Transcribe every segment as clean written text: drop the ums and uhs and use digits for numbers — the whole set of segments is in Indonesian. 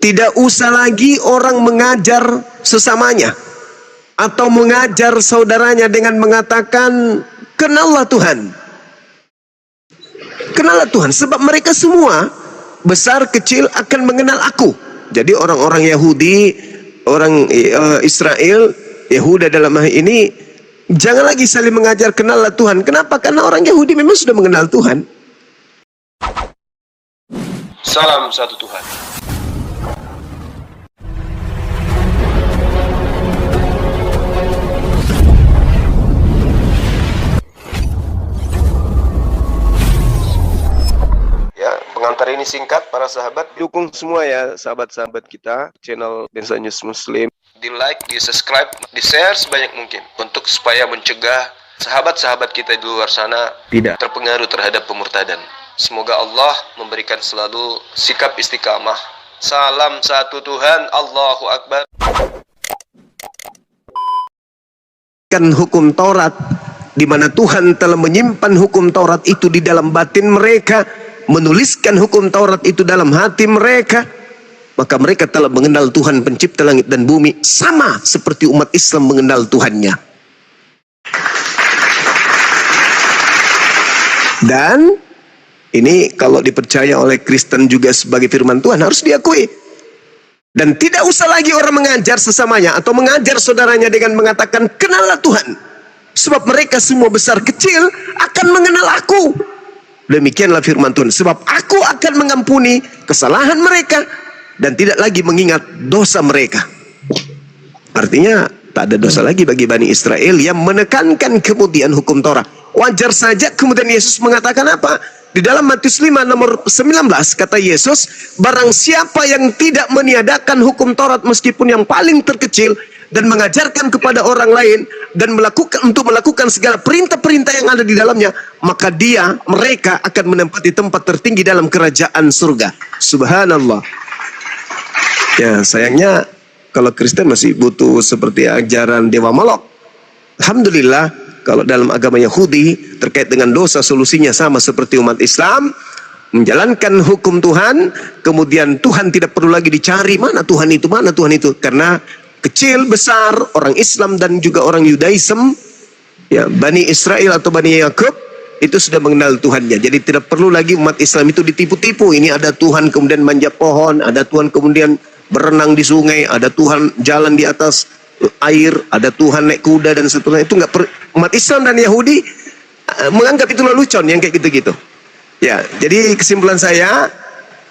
Tidak usah lagi orang mengajar sesamanya atau mengajar saudaranya dengan mengatakan, kenallah Tuhan. Kenallah Tuhan, sebab mereka semua besar kecil akan mengenal aku. Jadi orang-orang Yahudi, orang Israel, Yehuda dalam hal ini, jangan lagi saling mengajar kenallah Tuhan. Kenapa? Karena orang Yahudi memang sudah mengenal Tuhan. Salam satu Tuhan. Ya, pengantar ini singkat para sahabat. Dukung semua ya sahabat-sahabat kita channel Densa News Muslim. Di like, di subscribe, di share sebanyak mungkin untuk supaya mencegah sahabat-sahabat kita di luar sana tidak terpengaruh terhadap pemurtadan. Semoga Allah memberikan selalu sikap istiqamah. Salam satu Tuhan, Allahu Akbar. Kan hukum Taurat, di mana Tuhan telah menyimpan hukum Taurat itu di dalam batin mereka, menuliskan hukum Taurat itu dalam hati mereka, maka mereka telah mengenal Tuhan pencipta langit dan bumi, sama seperti umat Islam mengenal Tuhannya. Dan ini kalau dipercaya oleh Kristen juga sebagai firman Tuhan, harus diakui. Dan tidak usah lagi orang mengajar sesamanya atau mengajar saudaranya dengan mengatakan, kenallah Tuhan, sebab mereka semua besar kecil akan mengenal aku. Demikianlah firman Tuhan, sebab aku akan mengampuni kesalahan mereka dan tidak lagi mengingat dosa mereka. Artinya tak ada dosa lagi bagi Bani Israel yang menekankan kemudian hukum Taurat. Wajar saja kemudian Yesus mengatakan apa? Di dalam Matius 5 nomor 19 kata Yesus, barang siapa yang tidak meniadakan hukum Taurat meskipun yang paling terkecil dan mengajarkan kepada orang lain dan melakukan segala perintah-perintah yang ada di dalamnya, maka mereka akan menempati tempat tertinggi dalam kerajaan surga. Subhanallah. Ya, sayangnya kalau Kristen masih butuh seperti ajaran Dewa Molok. Alhamdulillah, kalau dalam agama Yahudi terkait dengan dosa solusinya sama seperti umat Islam, menjalankan hukum Tuhan, kemudian Tuhan tidak perlu lagi dicari mana Tuhan itu, karena kecil besar orang Islam dan juga orang Yudaism, ya Bani Israel atau Bani Yakub itu sudah mengenal Tuhannya. Jadi tidak perlu lagi umat Islam itu ditipu-tipu. Ini ada Tuhan kemudian manjat pohon, ada Tuhan kemudian berenang di sungai, ada Tuhan jalan di atas air, ada Tuhan naik kuda dan seterusnya. Itu enggak umat Islam dan Yahudi menganggap itu lelucon yang kayak gitu-gitu. Ya, jadi kesimpulan saya,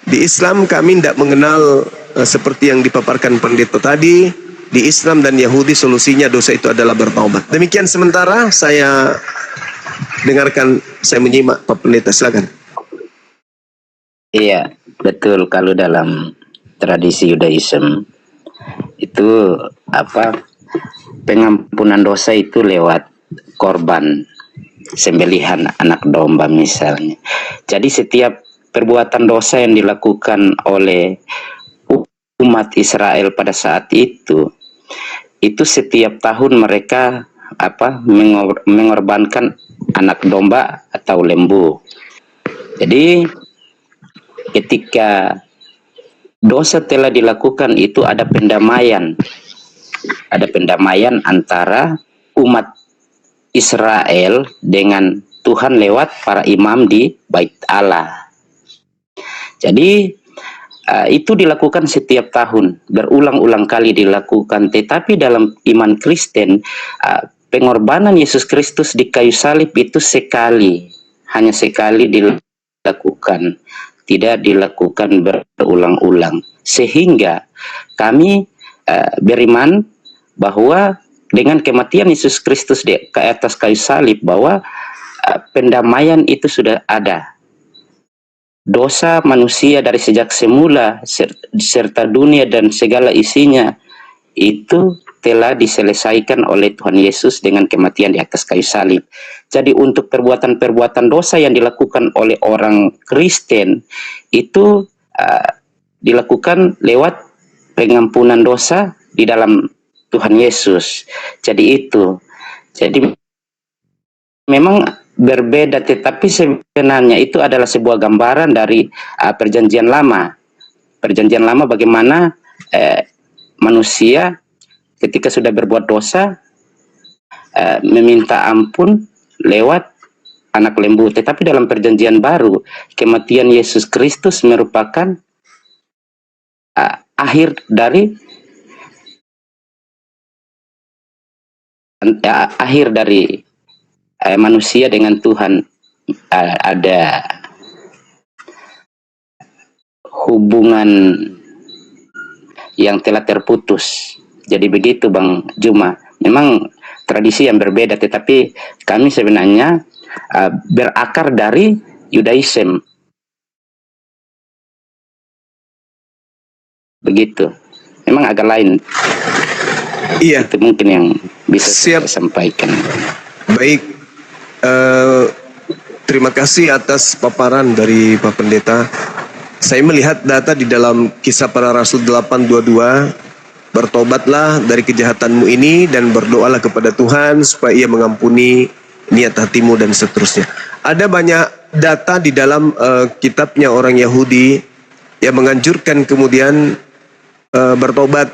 di Islam kami tidak mengenal seperti yang dipaparkan pendeta tadi. Di Islam dan Yahudi solusinya dosa itu adalah bertaubat. Demikian sementara saya dengarkan, saya menyimak Pak Pendeta, silakan. Iya, betul. Kalau dalam tradisi Yudaism itu pengampunan dosa itu lewat korban sembelihan anak domba misalnya. Jadi setiap perbuatan dosa yang dilakukan oleh umat Israel pada saat itu setiap tahun mereka mengorbankan anak domba atau lembu. Jadi ketika dosa telah dilakukan itu ada pendamaian antara umat Israel dengan Tuhan lewat para imam di Bait Allah. Jadi itu dilakukan setiap tahun, berulang-ulang kali dilakukan. Tetapi dalam iman Kristen, pengorbanan Yesus Kristus di kayu salib itu hanya sekali dilakukan, tidak dilakukan berulang-ulang. Sehingga kami beriman bahwa dengan kematian Yesus Kristus ke atas kayu salib, bahwa pendamaian itu sudah ada. Dosa manusia dari sejak semula serta dunia dan segala isinya itu telah diselesaikan oleh Tuhan Yesus dengan kematian di atas kayu salib. Jadi untuk perbuatan-perbuatan dosa yang dilakukan oleh orang Kristen itu dilakukan lewat pengampunan dosa di dalam Tuhan Yesus. Jadi memang berbeda, tetapi sebenarnya itu adalah sebuah gambaran dari perjanjian lama. Perjanjian lama bagaimana manusia ketika sudah berbuat dosa meminta ampun lewat anak lembu. Tetapi dalam perjanjian baru, kematian Yesus Kristus merupakan akhir dari manusia dengan Tuhan. Ada hubungan yang telah terputus. Jadi begitu Bang Juma. Memang tradisi yang berbeda, tetapi kami sebenarnya berakar dari Yudaism. Begitu. Memang agak lain. Iya. Itu mungkin yang bisa Siap. saya sampaikan. Baik, terima kasih atas paparan dari Pak Pendeta. Saya melihat data di dalam Kisah Para Rasul 8:22, bertobatlah dari kejahatanmu ini dan berdoalah kepada Tuhan supaya Ia mengampuni niat hatimu dan seterusnya. Ada banyak data di dalam kitabnya orang Yahudi yang menganjurkan kemudian bertobat.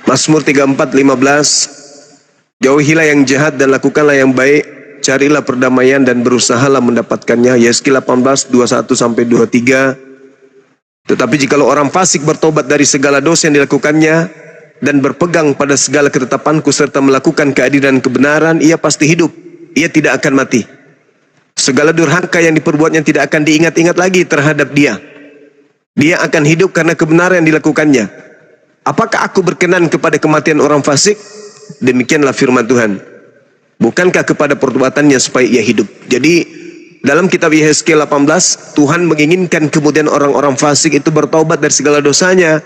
Mazmur 34:15, jauhilah yang jahat dan lakukanlah yang baik. Carilah perdamaian dan berusahalah mendapatkannya. Yeskil 18:21-23. Tetapi jikalau orang fasik bertobat dari segala dosa yang dilakukannya dan berpegang pada segala ketetapanku serta melakukan keadilan dan kebenaran, ia pasti hidup. Ia tidak akan mati. Segala durhaka yang diperbuatnya tidak akan diingat-ingat lagi terhadap dia. Dia akan hidup karena kebenaran yang dilakukannya. Apakah aku berkenan kepada kematian orang fasik? Demikianlah firman Tuhan. Bukankah kepada perbuatannya supaya ia hidup? Jadi dalam kitab Yehezkiel 18, Tuhan menginginkan kemudian orang-orang fasik itu bertaubat dari segala dosanya,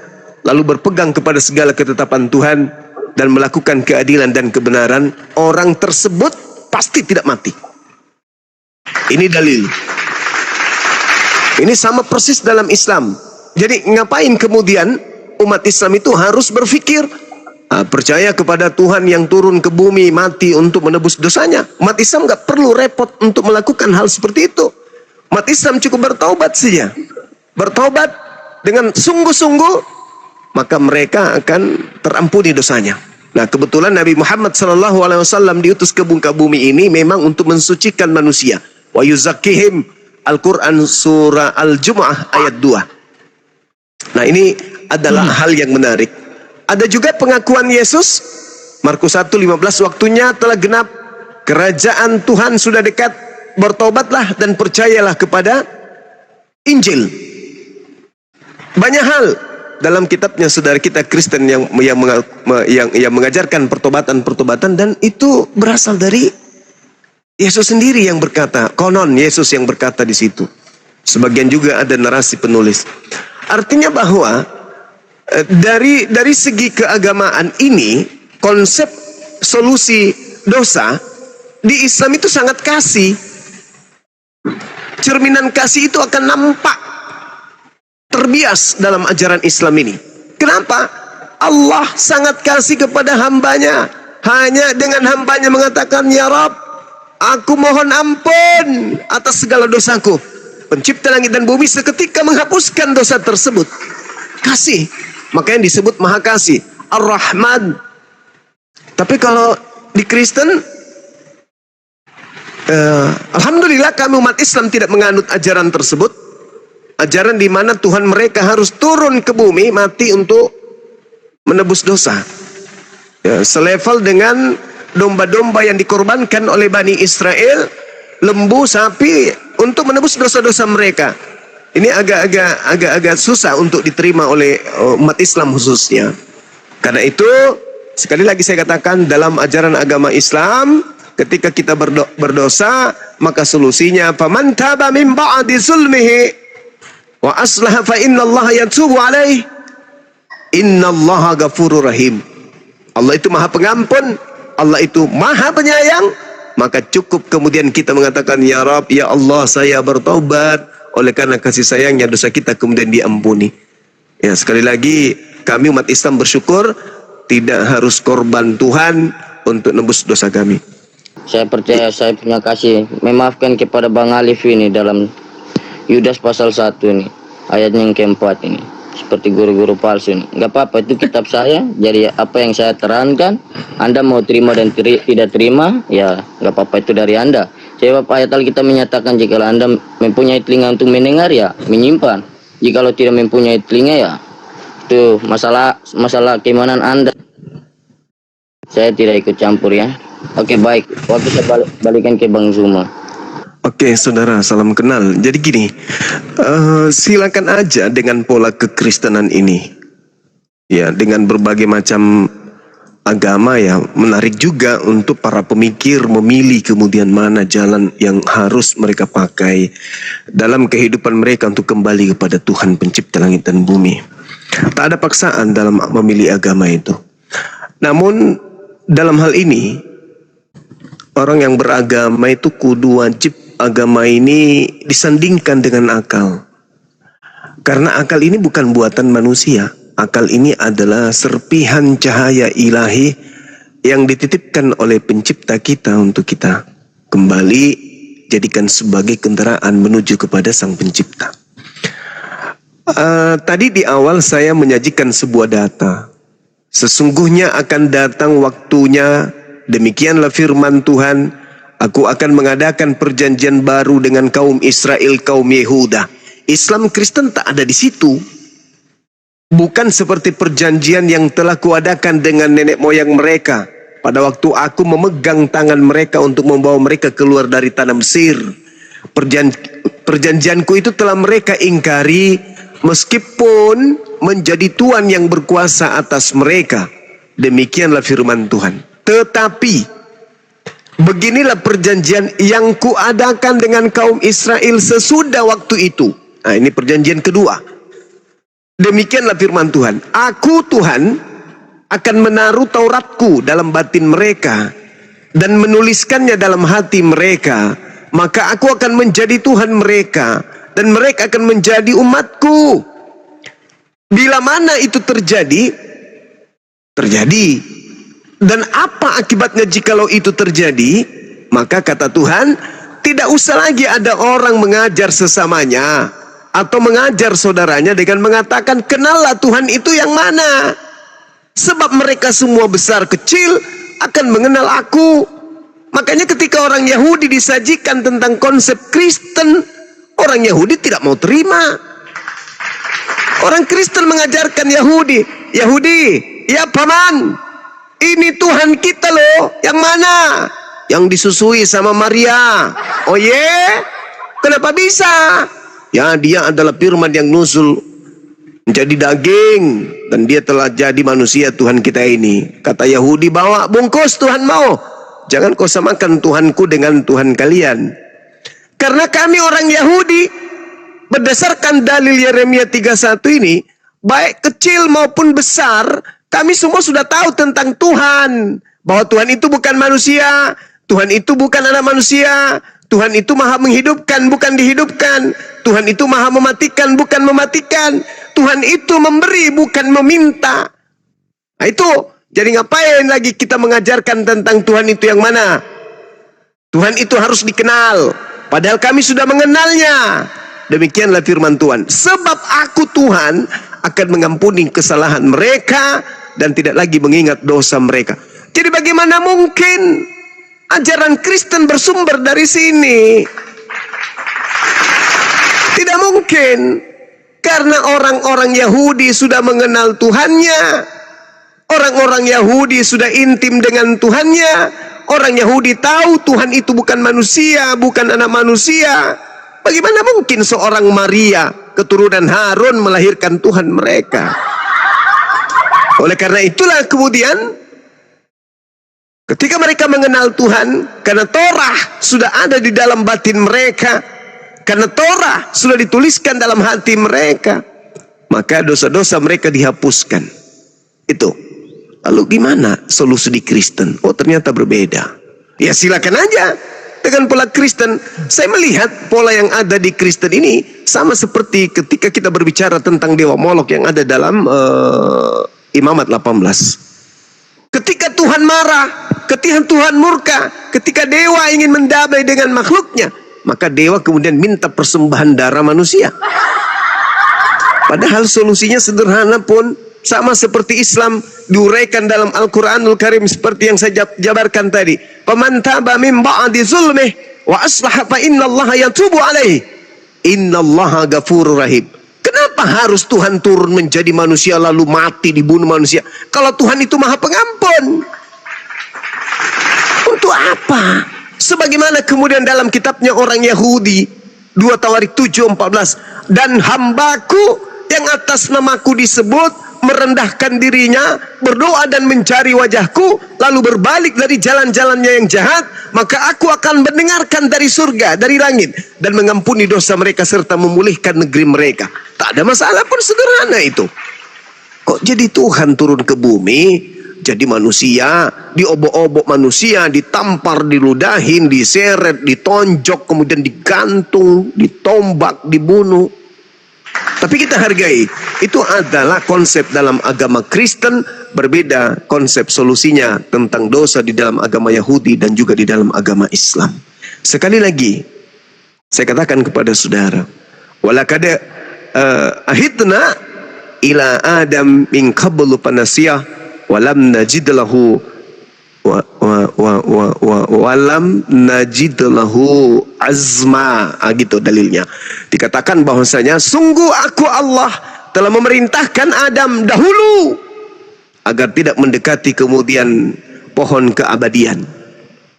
lalu berpegang kepada segala ketetapan Tuhan dan melakukan keadilan dan kebenaran. Orang tersebut pasti tidak mati. Ini dalil. Ini sama persis dalam Islam. Jadi ngapain kemudian umat Islam itu harus berpikir percaya kepada Tuhan yang turun ke bumi mati untuk menebus dosanya? Umat Islam nggak perlu repot untuk melakukan hal seperti itu. Umat Islam cukup bertaubat saja. Bertaubat dengan sungguh-sungguh, maka mereka akan terampuni dosanya. Nah, kebetulan Nabi Muhammad SAW diutus ke muka bumi ini memang untuk mensucikan manusia. Wa yuzakkihim, Al-Quran surah Al-Jumu'ah ayat 2. Nah, ini adalah hal yang menarik. Ada juga pengakuan Yesus, Markus 1:15, waktunya telah genap, kerajaan Tuhan sudah dekat, bertobatlah dan percayalah kepada Injil. Banyak hal dalam kitabnya saudara kita Kristen yang mengajarkan pertobatan dan itu berasal dari Yesus sendiri yang berkata. Konon Yesus yang berkata di situ. Sebagian juga ada narasi penulis. Artinya bahwa dari segi keagamaan ini, konsep solusi dosa di Islam itu sangat kasih. Cerminan kasih itu akan nampak terbias dalam ajaran Islam ini. Kenapa? Allah sangat kasih kepada hambanya. Hanya dengan hambanya mengatakan, ya Rabb, aku mohon ampun atas segala dosaku. Pencipta langit dan bumi seketika menghapuskan dosa tersebut. Kasih. Makanya disebut Maha Kasih, Ar-Rahman. Tapi kalau di Kristen, alhamdulillah kami umat Islam tidak menganut ajaran tersebut. Ajaran di mana Tuhan mereka harus turun ke bumi mati untuk menebus dosa. Ya, selevel dengan domba-domba yang dikorbankan oleh Bani Israel, lembu, sapi untuk menebus dosa-dosa mereka. Ini agak susah untuk diterima oleh umat Islam khususnya. Karena itu, sekali lagi saya katakan, dalam ajaran agama Islam, ketika kita berdosa, maka solusinya, faman taba min ba'di zulmihi wa aslaha fa innallaha yatubu alaih. Innallaha ghafurur rahim. Allah itu Maha Pengampun, Allah itu Maha Penyayang. Maka cukup kemudian kita mengatakan, ya Rabb, ya Allah, saya bertobat. Oleh karena kasih sayangnya dosa kita kemudian diampuni. Ya, sekali lagi kami umat Islam bersyukur tidak harus korban Tuhan untuk nebus dosa kami. Saya percaya saya punya kasih memaafkan kepada Bang Alif ini dalam Yudas pasal 1 ini. ayat yang keempat ini. Seperti guru-guru palsu ini. Nggak apa-apa, itu kitab saya. Jadi apa yang saya terangkan, Anda mau terima dan tidak terima, ya nggak apa-apa, itu dari Anda. Sebab ayat Alkitab menyatakan jika Anda mempunyai telinga untuk mendengar, ya menyimpan. Jikalau tidak mempunyai telinga, ya itu masalah keimanan Anda. Saya tidak ikut campur ya. Oke, baik. Waktu saya balikan ke Bang Zuma. Oke, saudara, salam kenal. Jadi gini, silakan aja dengan pola kekristenan ini, ya, dengan berbagai macam agama, ya, menarik juga untuk para pemikir memilih kemudian mana jalan yang harus mereka pakai dalam kehidupan mereka untuk kembali kepada Tuhan pencipta langit dan bumi. Tak ada paksaan dalam memilih agama itu. Namun dalam hal ini, orang yang beragama itu kudu wajib agama ini disandingkan dengan akal. Karena akal ini bukan buatan manusia. Akal ini adalah serpihan cahaya ilahi yang dititipkan oleh pencipta kita untuk kita kembali jadikan sebagai kendaraan menuju kepada sang pencipta. Tadi di awal saya menyajikan sebuah data. Sesungguhnya akan datang waktunya, demikianlah firman Tuhan, aku akan mengadakan perjanjian baru dengan kaum Israel, kaum Yehuda. Islam Kristen tak ada di situ. Bukan seperti perjanjian yang telah kuadakan dengan nenek moyang mereka pada waktu aku memegang tangan mereka untuk membawa mereka keluar dari tanah Mesir. Perjanjianku itu telah mereka ingkari meskipun menjadi Tuhan yang berkuasa atas mereka. Demikianlah firman Tuhan. Tetapi beginilah perjanjian yang kuadakan dengan kaum Israel sesudah waktu itu. Nah, ini perjanjian kedua. Demikianlah firman Tuhan. Aku Tuhan akan menaruh Tauratku dalam batin mereka dan menuliskannya dalam hati mereka. Maka aku akan menjadi Tuhan mereka dan mereka akan menjadi umatku. Bila mana itu terjadi? Terjadi. Dan apa akibatnya jikalau itu terjadi? Maka kata Tuhan, tidak usah lagi ada orang mengajar sesamanya atau mengajar saudaranya dengan mengatakan, kenallah Tuhan itu yang mana. Sebab mereka semua besar kecil akan mengenal aku. Makanya ketika orang Yahudi disajikan tentang konsep Kristen, orang Yahudi tidak mau terima. Orang Kristen mengajarkan Yahudi, ya paman, ini Tuhan kita loh, yang mana? Yang disusui sama Maria. Oh kenapa bisa? Ya, dia adalah firman yang nusul menjadi daging dan dia telah jadi manusia Tuhan kita ini. Kata Yahudi, bawa bungkus Tuhan mau. Jangan kau samakan Tuhanku dengan Tuhan kalian. Karena kami orang Yahudi, berdasarkan dalil Yeremia 31 ini, baik kecil maupun besar, kami semua sudah tahu tentang Tuhan. Bahwa Tuhan itu bukan manusia. Tuhan itu bukan anak manusia. Tuhan itu maha menghidupkan, bukan dihidupkan. Tuhan itu maha mematikan, bukan mematikan. Tuhan itu memberi, bukan meminta. Nah itu, jadi ngapain lagi kita mengajarkan tentang Tuhan itu yang mana? Tuhan itu harus dikenal. Padahal kami sudah mengenalnya. Demikianlah firman Tuhan. Sebab aku Tuhan akan mengampuni kesalahan mereka dan tidak lagi mengingat dosa mereka. Jadi bagaimana mungkin ajaran Kristen bersumber dari sini? Tidak mungkin. Karena orang-orang Yahudi sudah mengenal Tuhannya. Orang-orang Yahudi sudah intim dengan Tuhannya. Orang Yahudi tahu Tuhan itu bukan manusia, bukan anak manusia. Bagaimana mungkin seorang Maria, keturunan Harun, melahirkan Tuhan mereka? Oleh karena itulah kemudian ketika mereka mengenal Tuhan, karena Torah sudah ada di dalam batin mereka, karena Torah sudah dituliskan dalam hati mereka, maka dosa-dosa mereka dihapuskan. Itu. Lalu gimana solusi di Kristen? Oh, ternyata berbeda. Ya silakan aja dengan pola Kristen. Saya melihat pola yang ada di Kristen ini sama seperti ketika kita berbicara tentang dewa Molok yang ada dalam Imamat 18. Ketika Tuhan marah, ketika Tuhan murka, ketika dewa ingin mendamai dengan makhluknya, maka dewa kemudian minta persembahan darah manusia. Padahal solusinya sederhana pun, sama seperti Islam diuraikan dalam Al-Quranul Karim seperti yang saya jabarkan tadi. Faman taba min ba'di zulmih wa aslaha fa innallaha yatubu alaihi. Innallaha ghafurur rahim. Kenapa harus Tuhan turun menjadi manusia lalu mati dibunuh manusia? Kalau Tuhan itu Maha Pengampun. Untuk apa? Sebagaimana kemudian dalam kitabnya orang Yahudi 2 Tawarik 7:14, dan hambaku yang atas namaku disebut merendahkan dirinya, berdoa dan mencari wajahku, lalu berbalik dari jalan-jalannya yang jahat, maka aku akan mendengarkan dari surga, dari langit, dan mengampuni dosa mereka serta memulihkan negeri mereka. Tak ada masalah pun, sederhana itu. Kok jadi Tuhan turun ke bumi, jadi manusia, diobok-obok manusia, ditampar, diludahin, diseret, ditonjok, kemudian digantung, ditombak, dibunuh. Tapi kita hargai, itu adalah konsep dalam agama Kristen, berbeda konsep solusinya tentang dosa di dalam agama Yahudi dan juga di dalam agama Islam. Sekali lagi, saya katakan kepada saudara, walaqad ahidna ila Adam min qablu fanasiyah walam najid lahu walam najid lahu azma. Gitu dalilnya. Dikatakan bahwasanya sungguh aku Allah telah memerintahkan Adam dahulu agar tidak mendekati kemudian pohon keabadian.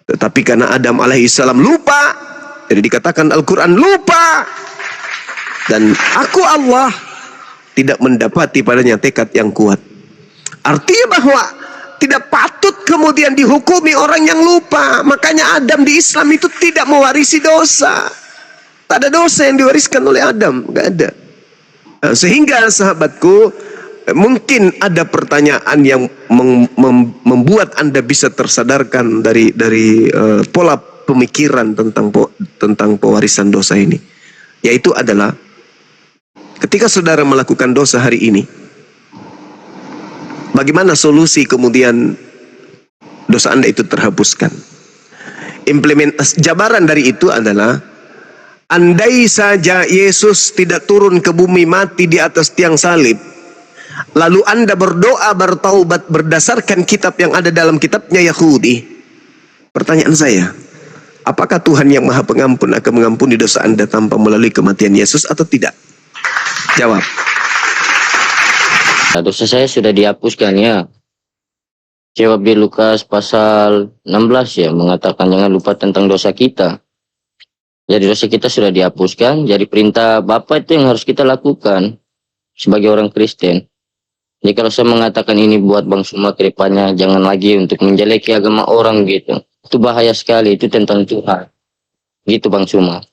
Tetapi karena Adam alaihissalam lupa, jadi dikatakan Al-Quran lupa, dan aku Allah tidak mendapati padanya tekad yang kuat. Artinya bahwa tidak patut kemudian dihukumi orang yang lupa. Makanya Adam di Islam itu tidak mewarisi dosa. Tak ada dosa yang diwariskan oleh Adam, nggak ada. Sehingga sahabatku, mungkin ada pertanyaan yang membuat Anda bisa tersadarkan dari pola pemikiran tentang pewarisan dosa ini. Yaitu adalah ketika saudara melakukan dosa hari ini, bagaimana solusi kemudian dosa Anda itu terhapuskan? Jabaran dari itu adalah, andai saja Yesus tidak turun ke bumi mati di atas tiang salib, lalu Anda berdoa bertaubat berdasarkan kitab yang ada dalam kitabnya Yahudi, pertanyaan saya, apakah Tuhan yang Maha Pengampun akan mengampuni dosa Anda tanpa melalui kematian Yesus atau tidak? Jawab. Dosa saya sudah dihapuskan ya. Jawab di Lukas pasal 16 ya, mengatakan jangan lupa tentang dosa kita. Jadi dosa kita sudah dihapuskan. Jadi perintah Bapa itu yang harus kita lakukan sebagai orang Kristen. Jadi kalau saya mengatakan ini buat Bang Suma ke depannya, jangan lagi untuk menjeleki agama orang gitu. Itu bahaya sekali, itu tentang Tuhan. Gitu Bang Suma.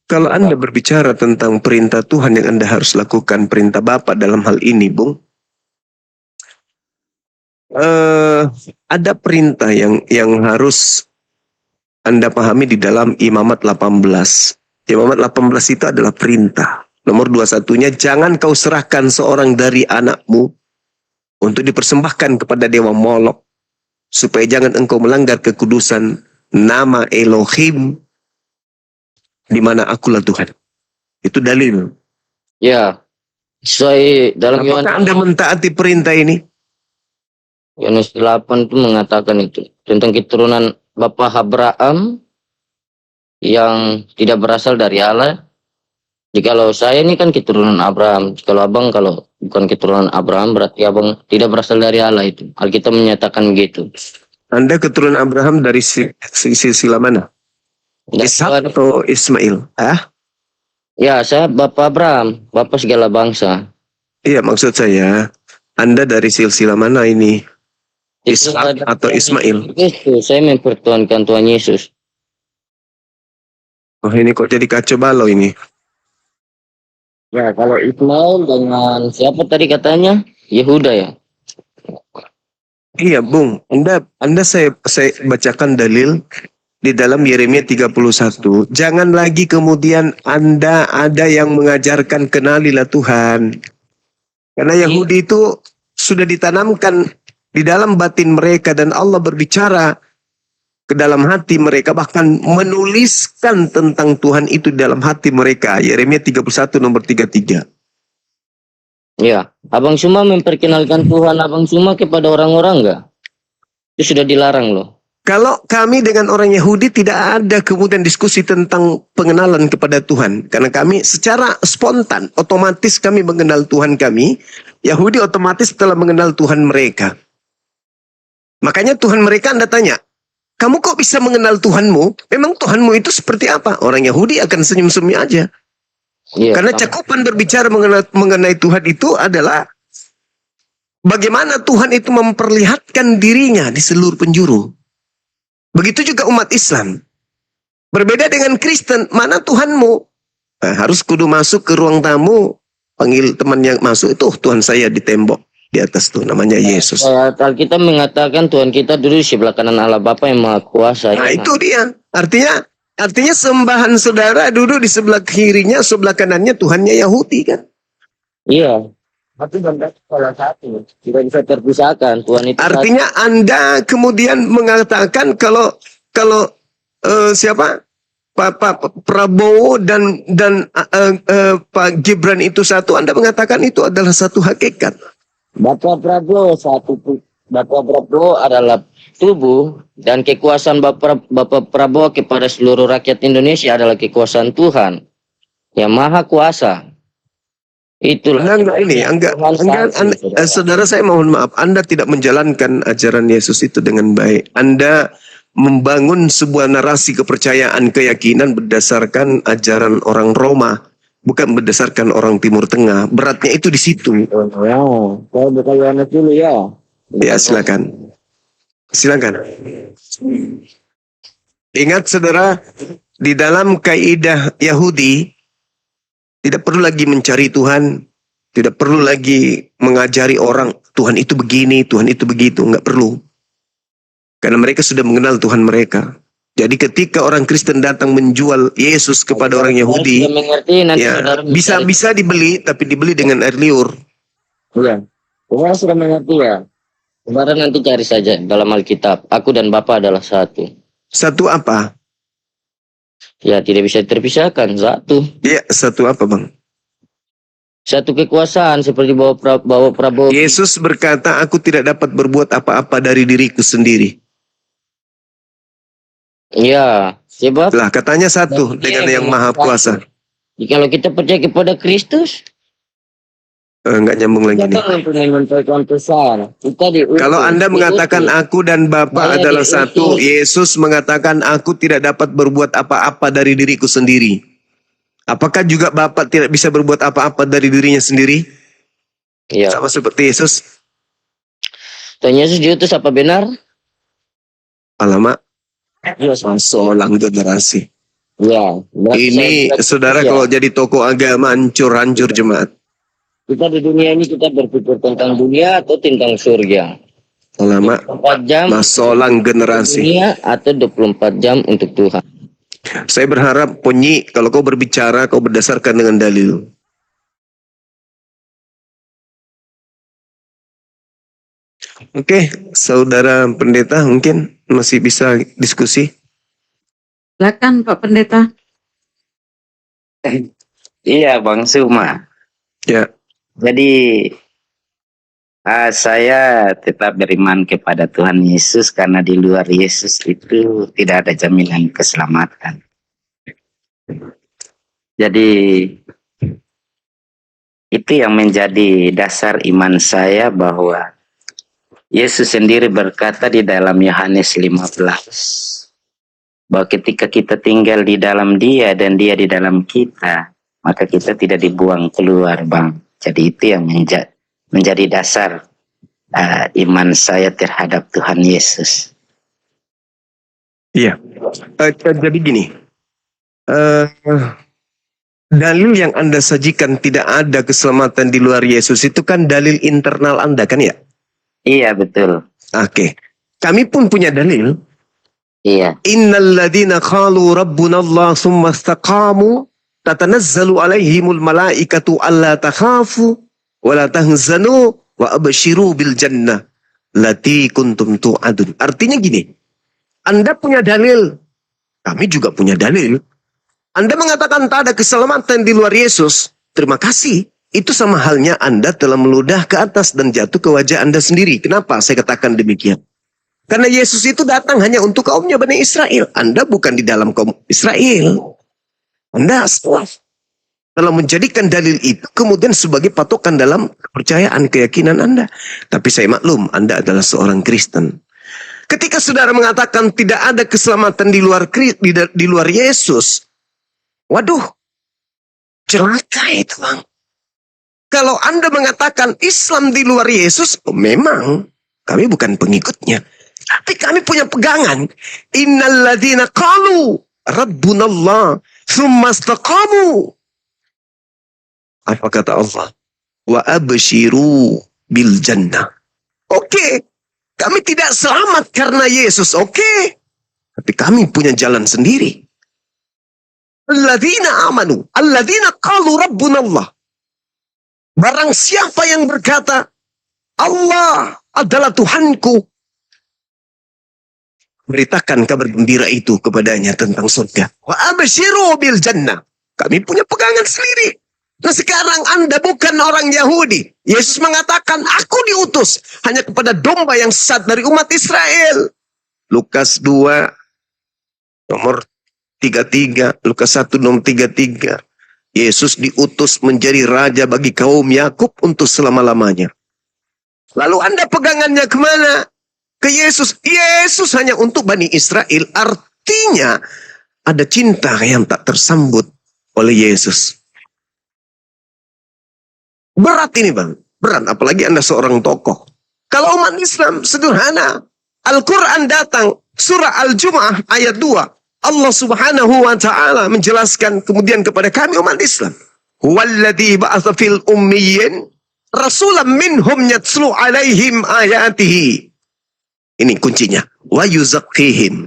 Kalau Anda berbicara tentang perintah Tuhan yang Anda harus lakukan, perintah Bapa dalam hal ini, Bung, ada perintah yang harus Anda pahami di dalam Imamat 18. Imamat 18 itu adalah perintah. Nomor 21-nya, jangan kau serahkan seorang dari anakmu untuk dipersembahkan kepada dewa Molok, supaya jangan engkau melanggar kekudusan nama Elohim, di mana akulah Tuhan. Itu dalil. Ya, sesuai dalam Apakah Anda mentaati perintah ini? Yohanes 8 itu mengatakan itu tentang keturunan Bapak Abraham yang tidak berasal dari Allah. Jikalau saya ini kan keturunan Abraham, kalau abang kalau bukan keturunan Abraham berarti abang tidak berasal dari Allah itu. Alkitab menyatakan begitu. Anda keturunan Abraham dari silsilah mana? Ishak atau Ismail? Ya, saya Bapak Abraham, Bapak segala bangsa. Iya, maksud saya, Anda dari silsilah mana ini? Ishak atau Ismail? Itu saya mempertuhankan Tuhan Yesus. Oh, ini kok jadi kacau balau ini. Ya, kalau Ismail dengan siapa tadi katanya? Yehuda ya. Iya, Bung. Anda saya bacakan dalil di dalam Yeremia 31. Jangan lagi kemudian Anda ada yang mengajarkan kenalilah Tuhan. Karena Yahudi itu sudah ditanamkan di dalam batin mereka, dan Allah berbicara ke dalam hati mereka, bahkan menuliskan tentang Tuhan itu di dalam hati mereka. Yeremia 31 nomor 33. Ya, Abang Suma memperkenalkan Tuhan Abang Suma kepada orang-orang enggak? Itu sudah dilarang loh. Kalau kami dengan orang Yahudi tidak ada kemudian diskusi tentang pengenalan kepada Tuhan. Karena kami secara spontan, otomatis kami mengenal Tuhan kami. Yahudi otomatis telah mengenal Tuhan mereka. Makanya Tuhan mereka Anda tanya, kamu kok bisa mengenal Tuhanmu? Memang Tuhanmu itu seperti apa? Orang Yahudi akan senyum-senyum aja. Iya, Karena cakupan berbicara mengenai Tuhan itu adalah bagaimana Tuhan itu memperlihatkan dirinya di seluruh penjuru. Begitu juga umat Islam. Berbeda dengan Kristen, mana Tuhanmu? Nah, harus kudu masuk ke ruang tamu, panggil teman yang masuk, itu Tuhan saya di tembok. Di atas tuh namanya Yesus. Alkitab mengatakan Tuhan kita duduk di sebelah kanan Allah Bapa yang Maha Kuasa. Nah itu dia. Artinya sembahan saudara duduk di sebelah kirinya, sebelah kanannya Tuhannya Yahudi kan. Iya. Tapi salah satu tidak bisa terpisahkan. Tuhan itu artinya satu. Anda kemudian mengatakan kalau siapa Pak Prabowo dan Pak Gibran itu satu, Anda mengatakan itu adalah satu hakikat. Bapak Prabowo Bapak Prabowo adalah tubuh dan kekuasaan Bapak Prabowo kepada seluruh rakyat Indonesia adalah kekuasaan Tuhan yang Maha Kuasa. Itulah. Saudara saya mohon maaf, Anda tidak menjalankan ajaran Yesus itu dengan baik. Anda membangun sebuah narasi kepercayaan, keyakinan berdasarkan ajaran orang Roma, bukan berdasarkan orang Timur Tengah. Beratnya itu di situ. Ya, saya buka Yohanes dulu ya. Ya, silakan. Silakan. Ingat saudara, di dalam kaidah Yahudi tidak perlu lagi mencari Tuhan, tidak perlu lagi mengajari orang Tuhan itu begini, Tuhan itu begitu, nggak perlu. Karena mereka sudah mengenal Tuhan mereka. Jadi ketika orang Kristen datang menjual Yesus kepada orang Yahudi, ya, bisa dibeli, tapi dibeli dengan air liur. Iya, orang sudah mengerti ya. Kemarin nanti cari saja dalam Alkitab. Aku dan Bapa adalah satu. Satu apa? Ya, tidak bisa terpisahkan. Satu. Ya, satu apa bang? Satu kekuasaan seperti bawa Prabowo. Yesus berkata, aku tidak dapat berbuat apa-apa dari diriku sendiri. Ya, sebab lah katanya satu dengan yang Maha Kuasa. Kalau kita percaya kepada Kristus, enggak nyambung lagi nih. Kalau Anda mengatakan aku dan Bapa adalah satu, Yesus mengatakan aku tidak dapat berbuat apa-apa dari diriku sendiri. Apakah juga Bapa tidak bisa berbuat apa-apa dari dirinya sendiri? Ya. Sama seperti Yesus. Dan Yesus diutus apa benar? Alamak. Seorang generasi. Ya. Ini saudara kalau jadi tokoh agama hancur jemaat. Kita di dunia ini kita berpikir tentang dunia atau tentang surga. Alamak. 24 jam. Masolang generasi. Dunia atau 24 jam untuk Tuhan. Saya berharap Ponyi kalau kau berbicara kau berdasarkan dengan dalil. Oke, saudara pendeta mungkin masih bisa diskusi. Silakan Pak Pendeta. Iya Bang Suma. Ya. Jadi saya tetap beriman kepada Tuhan Yesus karena di luar Yesus itu tidak ada jaminan keselamatan. Jadi itu yang menjadi dasar iman saya bahwa Yesus sendiri berkata di dalam Yohanes 15 bahwa ketika kita tinggal di dalam Dia dan Dia di dalam kita, maka kita tidak dibuang keluar, Bang. Jadi itu yang menjadi dasar iman saya terhadap Tuhan Yesus. Iya. Jadi gini, dalil yang Anda sajikan tidak ada keselamatan di luar Yesus itu kan dalil internal Anda kan ya? Iya betul. Oke. Kami pun punya dalil. Iya. Innal ladzina qalu rabbuna Allah tsumma istaqamu tatanazzalu alaihimul malaikatu alla takhafu wa la tahzanu wa abshiru bil jannah lati kuntum tu'adun. Artinya gini, Anda punya dalil. Kami juga punya dalil. Anda mengatakan tak ada keselamatan di luar Yesus. Terima kasih. Itu sama halnya Anda telah meludah ke atas dan jatuh ke wajah Anda sendiri. Kenapa saya katakan demikian? Karena Yesus itu datang hanya untuk kaumnya Bani Israel. Anda bukan di dalam kaum Israel. Anda salah. Telah menjadikan dalil itu kemudian sebagai patokan dalam kepercayaan, keyakinan Anda. Tapi saya maklum, Anda adalah seorang Kristen. Ketika saudara mengatakan tidak ada keselamatan di luar Yesus, waduh, celaka itu bang. Kalau Anda mengatakan Islam di luar Yesus, memang kami bukan pengikutnya. Tapi kami punya pegangan. Innalladzina qalu Rabbunallah thumma istaqamu. Apa kata Allah? Wa abshiru bil jannah. Oke, kami tidak selamat karena Yesus. Oke, tapi kami punya jalan sendiri. Alladzina amanu, alladzina qalu Rabbunallah. Barang siapa yang berkata, Allah adalah Tuhanku, beritakan kabar gembira itu kepadanya tentang surga. Wa abshiru bil jannah. Kami punya pegangan sendiri. Nah sekarang Anda bukan orang Yahudi. Yesus mengatakan, aku diutus hanya kepada domba yang sesat dari umat Israel. Lukas 2, nomor 33. Lukas 1, nomor 33. Yesus diutus menjadi raja bagi kaum Yakub untuk selama-lamanya. Lalu Anda pegangannya kemana? Ke Yesus. Yesus hanya untuk Bani Israel. Artinya ada cinta yang tak tersambut oleh Yesus. Berat ini bang. Berat. Apalagi Anda seorang tokoh. Kalau umat Islam sederhana. Al-Quran datang. Surah Al-Jum'ah ayat 2. Allah subhanahu wa ta'ala menjelaskan kemudian kepada kami umat Islam. Huwaladzi ba'atha fil ummiyin rasulam minhum yatslu alaihim ayatihi. Ini kuncinya. Wa yuzakkihim.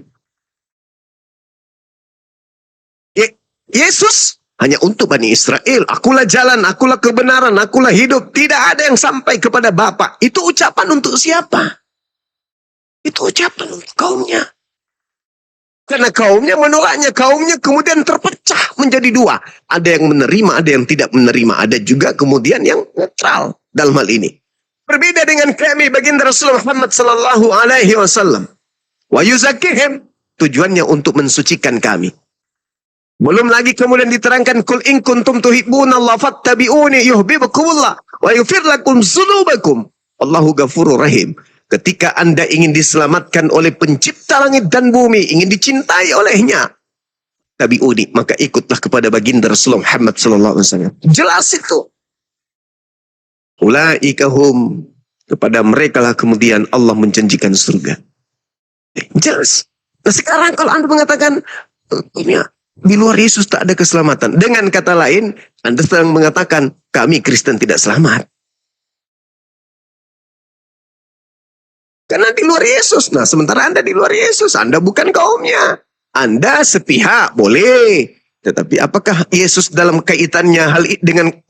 Yesus hanya untuk Bani Israel. Akulah jalan, akulah kebenaran, akulah hidup. Tidak ada yang sampai kepada Bapa. Itu ucapan untuk siapa? Itu ucapan untuk kaumnya. Karena kaumnya menolaknya. Kaumnya kemudian terpecah menjadi dua. Ada yang menerima, ada yang tidak menerima. Ada juga kemudian yang netral dalam hal ini. Berbeda dengan kami baginda Rasulullah Muhammad sallallahu alaihi wasallam. Wa yuzakkihim. Tujuannya untuk mensucikan kami. Belum lagi kemudian diterangkan kul in kuntum tuhibbunallaha fattabi'uni yuhibbukumullah wa yaghfir lakum dzunubakum. Allahu ghafurur rahim. Ketika Anda ingin diselamatkan oleh pencipta langit dan bumi, ingin dicintai olehnya, tabi'uni, maka ikutlah kepada baginda Rasulullah Muhammad sallallahu alaihi wasallam. Jelas itu. Ulaika hum, kepada mereka lah kemudian Allah menjanjikan surga. Jelas. Nah sekarang kalau Anda mengatakan di luar Yesus tak ada keselamatan. Dengan kata lain, Anda sedang mengatakan kami Kristen tidak selamat. Karena di luar Yesus. Nah, sementara Anda di luar Yesus. Anda bukan kaumnya. Anda sepihak, boleh. Tetapi apakah Yesus dalam kaitannya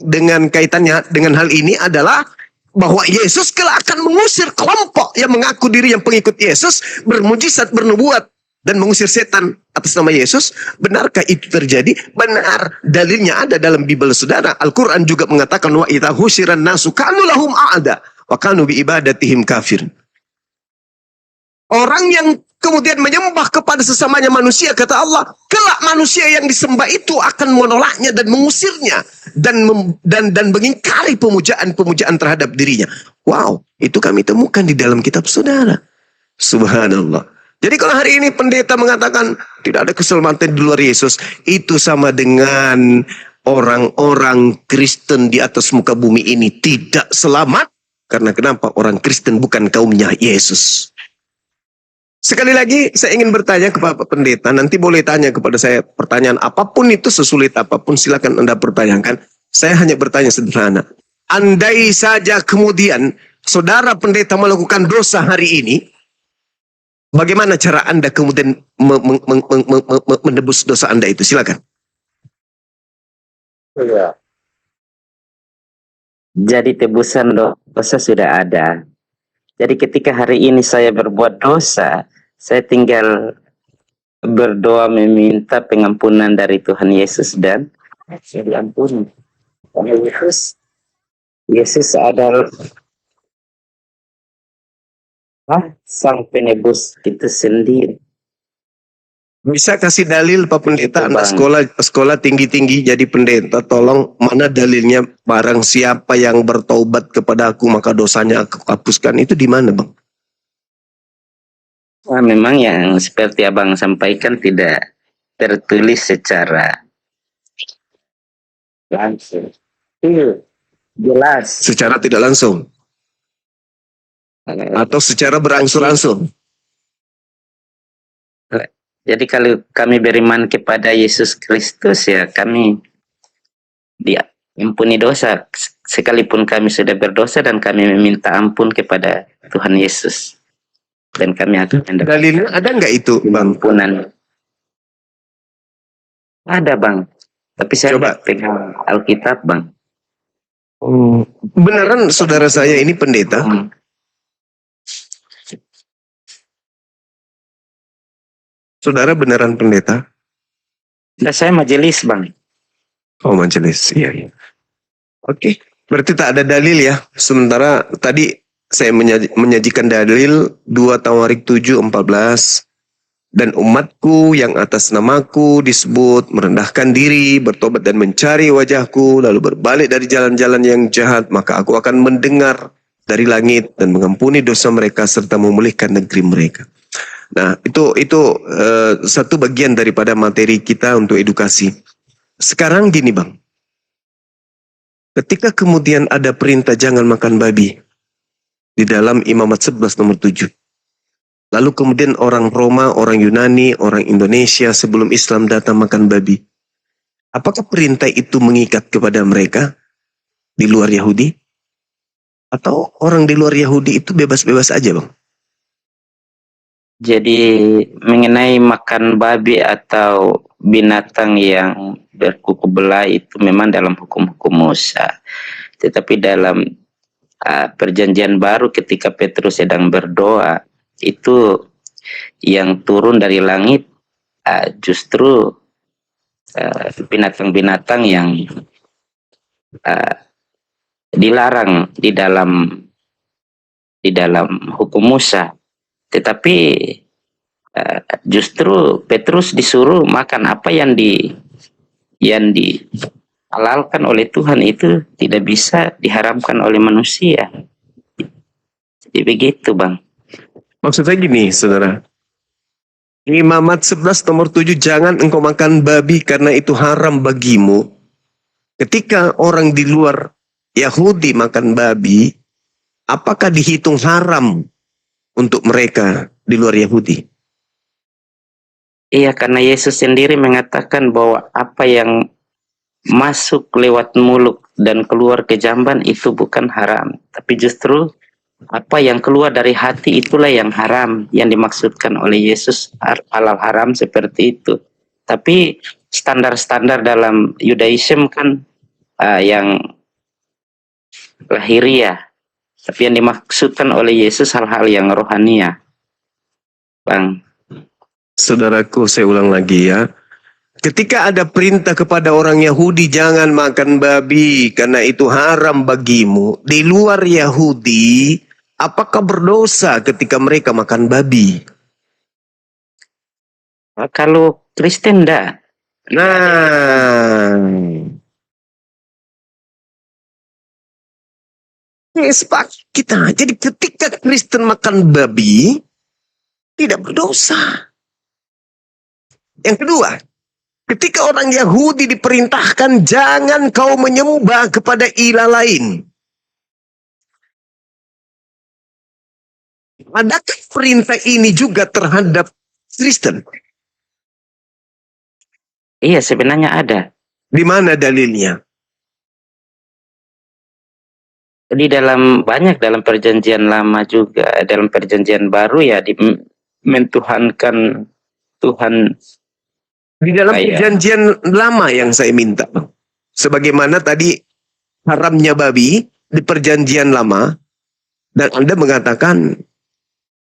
dengan kaitannya dengan hal ini adalah bahwa Yesus kelak akan mengusir kelompok yang mengaku diri yang pengikut Yesus, bermujizat, bernubuat, dan mengusir setan atas nama Yesus? Benarkah itu terjadi? Benar. Dalilnya ada dalam Bible saudara. Al-Quran juga mengatakan wa idza husyiran nasu kanu lahum a'da wa kanu bi ibadatihim kafir. Orang yang kemudian menyembah kepada sesamanya manusia, kata Allah, kelak manusia yang disembah itu akan menolaknya dan mengusirnya dan mengingkari pemujaan terhadap dirinya. Wow, itu kami temukan di dalam kitab saudara. Subhanallah. Jadi kalau hari ini pendeta mengatakan tidak ada keselamatan di luar Yesus, itu sama dengan orang-orang Kristen di atas muka bumi ini tidak selamat. Karena kenapa? Orang Kristen bukan kaumnya Yesus. Sekali lagi saya ingin bertanya kepada Pak Pendeta, nanti boleh tanya kepada saya pertanyaan apapun itu, sesulit apapun silakan Anda pertanyakan. Saya hanya bertanya sederhana. Andai saja kemudian saudara pendeta melakukan dosa hari ini, bagaimana cara Anda kemudian menebus dosa Anda itu? Silakan. Ya. Jadi tebusan dosa sudah ada. Jadi ketika hari ini saya berbuat dosa, Saya tinggal berdoa meminta pengampunan dari Tuhan Yesus dan saya diampuni. Karena Yesus adalah sang penebus itu sendiri. Bisa kasih dalil Pak Pendeta, Itu, anak Bang. sekolah tinggi-tinggi jadi pendeta, tolong mana dalilnya barang siapa yang bertaubat kepada aku maka dosanya aku hapuskan, itu di mana Bang? Wah, memang yang seperti Abang sampaikan tidak tertulis secara langsung. Jelas. Secara tidak langsung atau secara berangsur-angsur? Jadi kalau kami beriman kepada Yesus Kristus, ya kami diampuni dosa sekalipun kami sudah berdosa dan kami meminta ampun kepada Tuhan Yesus dan kami akan mendapat Dalilnya ada nggak itu Bang? ampunan. Ada Bang, tapi saya Coba. nggak pegang Alkitab Bang. Beneran saudara saya ini pendeta? Saudara beneran pendeta? Nah, saya majelis Bang. Oh majelis, iya. Oke, berarti tak ada dalil ya. Sementara tadi saya menyajikan dalil 2 Tawarik 7:14. Dan umatku yang atas namaku disebut merendahkan diri, bertobat dan mencari wajahku, lalu berbalik dari jalan-jalan yang jahat, maka aku akan mendengar dari langit dan mengampuni dosa mereka serta memulihkan negeri mereka. Nah, itu satu bagian daripada materi kita untuk edukasi. Sekarang gini Bang, ketika kemudian ada perintah jangan makan babi di dalam Imamat 11 nomor 7. Lalu kemudian orang Roma, orang Yunani, orang Indonesia sebelum Islam datang makan babi. Apakah perintah itu mengikat kepada mereka di luar Yahudi? Atau orang di luar Yahudi itu bebas-bebas aja Bang? Jadi mengenai makan babi atau binatang yang berkuku belah itu memang dalam hukum-hukum Musa. Tetapi dalam perjanjian baru ketika Petrus sedang berdoa, itu yang turun dari langit justru binatang-binatang yang dilarang di dalam hukum Musa. Tetapi justru Petrus disuruh makan apa yang dihalalkan oleh Tuhan, itu tidak bisa diharamkan oleh manusia. Jadi begitu Bang. Maksudnya gini saudara, Imamat 11 nomor 7, jangan engkau makan babi karena itu haram bagimu. Ketika orang di luar Yahudi makan babi, apakah dihitung haram untuk mereka di luar Yahudi? Iya, karena Yesus sendiri mengatakan bahwa apa yang masuk lewat mulut dan keluar ke jamban itu bukan haram, tapi justru apa yang keluar dari hati itulah yang haram, yang dimaksudkan oleh Yesus halal haram seperti itu. Tapi standar-standar dalam Yudaism kan yang lahiriah, tapi yang dimaksudkan oleh Yesus hal-hal yang rohania Bang. Saudaraku, saya ulang lagi ya. Ketika ada perintah kepada orang Yahudi jangan makan babi karena itu haram bagimu, di luar Yahudi apakah berdosa ketika mereka makan babi? Kalau Kristen enggak. Nah, sepakat kita. Jadi ketika Kristen makan babi tidak berdosa. Yang kedua, ketika orang Yahudi diperintahkan jangan kau menyembah kepada ilah lain. Adakah perintah ini juga terhadap Kristen? Iya, sebenarnya ada. Di mana dalilnya? Di dalam dalam perjanjian lama juga, dalam perjanjian baru ya mentuhankan Tuhan. Di dalam perjanjian lama yang saya minta, Bang. Sebagaimana tadi haramnya babi di perjanjian lama, dan Anda mengatakan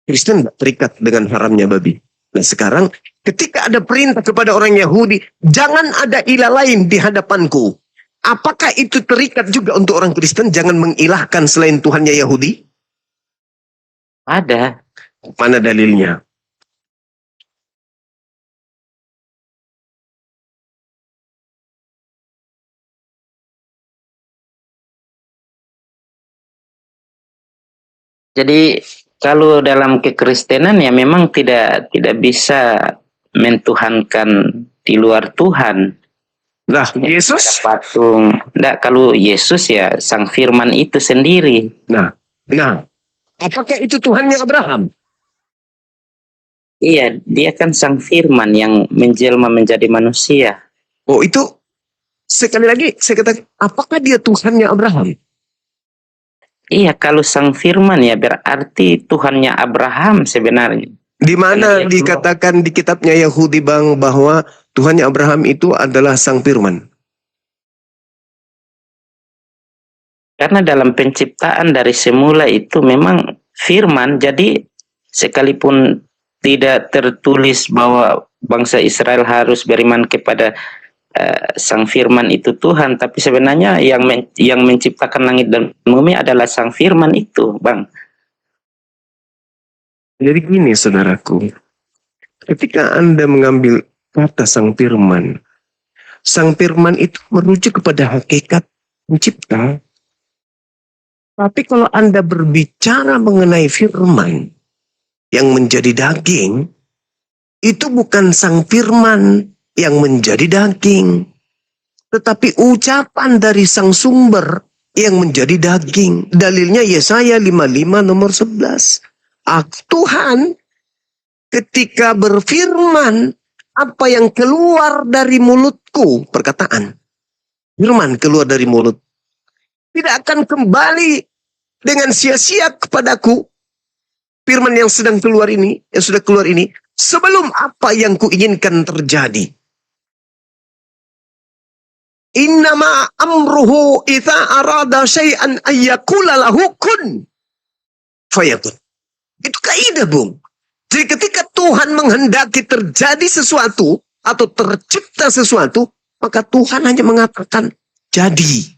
Kristen tidak terikat dengan haramnya babi. Nah sekarang ketika ada perintah kepada orang Yahudi, jangan ada ilah lain di hadapanku. Apakah itu terikat juga untuk orang Kristen? Jangan mengilahkan selain Tuhannya Yahudi? Ada. Mana dalilnya? Jadi kalau dalam kekristenan ya memang tidak bisa mentuhankan di luar Tuhan. Nah, Yesus? Patung. Nggak, kalau Yesus ya sang firman itu sendiri. Nah, apakah itu Tuhannya Abraham? Iya, dia kan sang firman yang menjelma menjadi manusia. Oh, itu sekali lagi saya katakan, apakah dia Tuhannya Abraham? Iya, kalau sang firman ya berarti Tuhannya Abraham sebenarnya. Di mana dikatakan di kitabnya Yahudi Bang bahwa Tuhannya Abraham itu adalah sang firman? Karena dalam penciptaan dari semula itu memang firman, jadi sekalipun tidak tertulis bahwa bangsa Israel harus beriman kepada sang firman itu Tuhan, tapi sebenarnya yang menciptakan langit dan bumi adalah sang firman itu, Bang. Jadi gini saudaraku, ketika Anda mengambil kata sang firman itu merujuk kepada hakikat pencipta. Tapi kalau Anda berbicara mengenai firman yang menjadi daging, itu bukan sang firman yang menjadi daging, tetapi ucapan dari sang sumber yang menjadi daging. Dalilnya Yesaya 55 nomor 11. Tuhan ketika berfirman, apa yang keluar dari mulutku, perkataan firman keluar dari mulut, tidak akan kembali dengan sia-sia kepadaku. Firman yang sedang keluar ini, yang sudah keluar ini, sebelum apa yang kuinginkan terjadi. Innama amruhu idza arada syai'an ayyakula lahu kun fayakun. Itu kaidah, Bung. Jadi ketika Tuhan menghendaki terjadi sesuatu atau tercipta sesuatu, maka Tuhan hanya mengatakan jadi.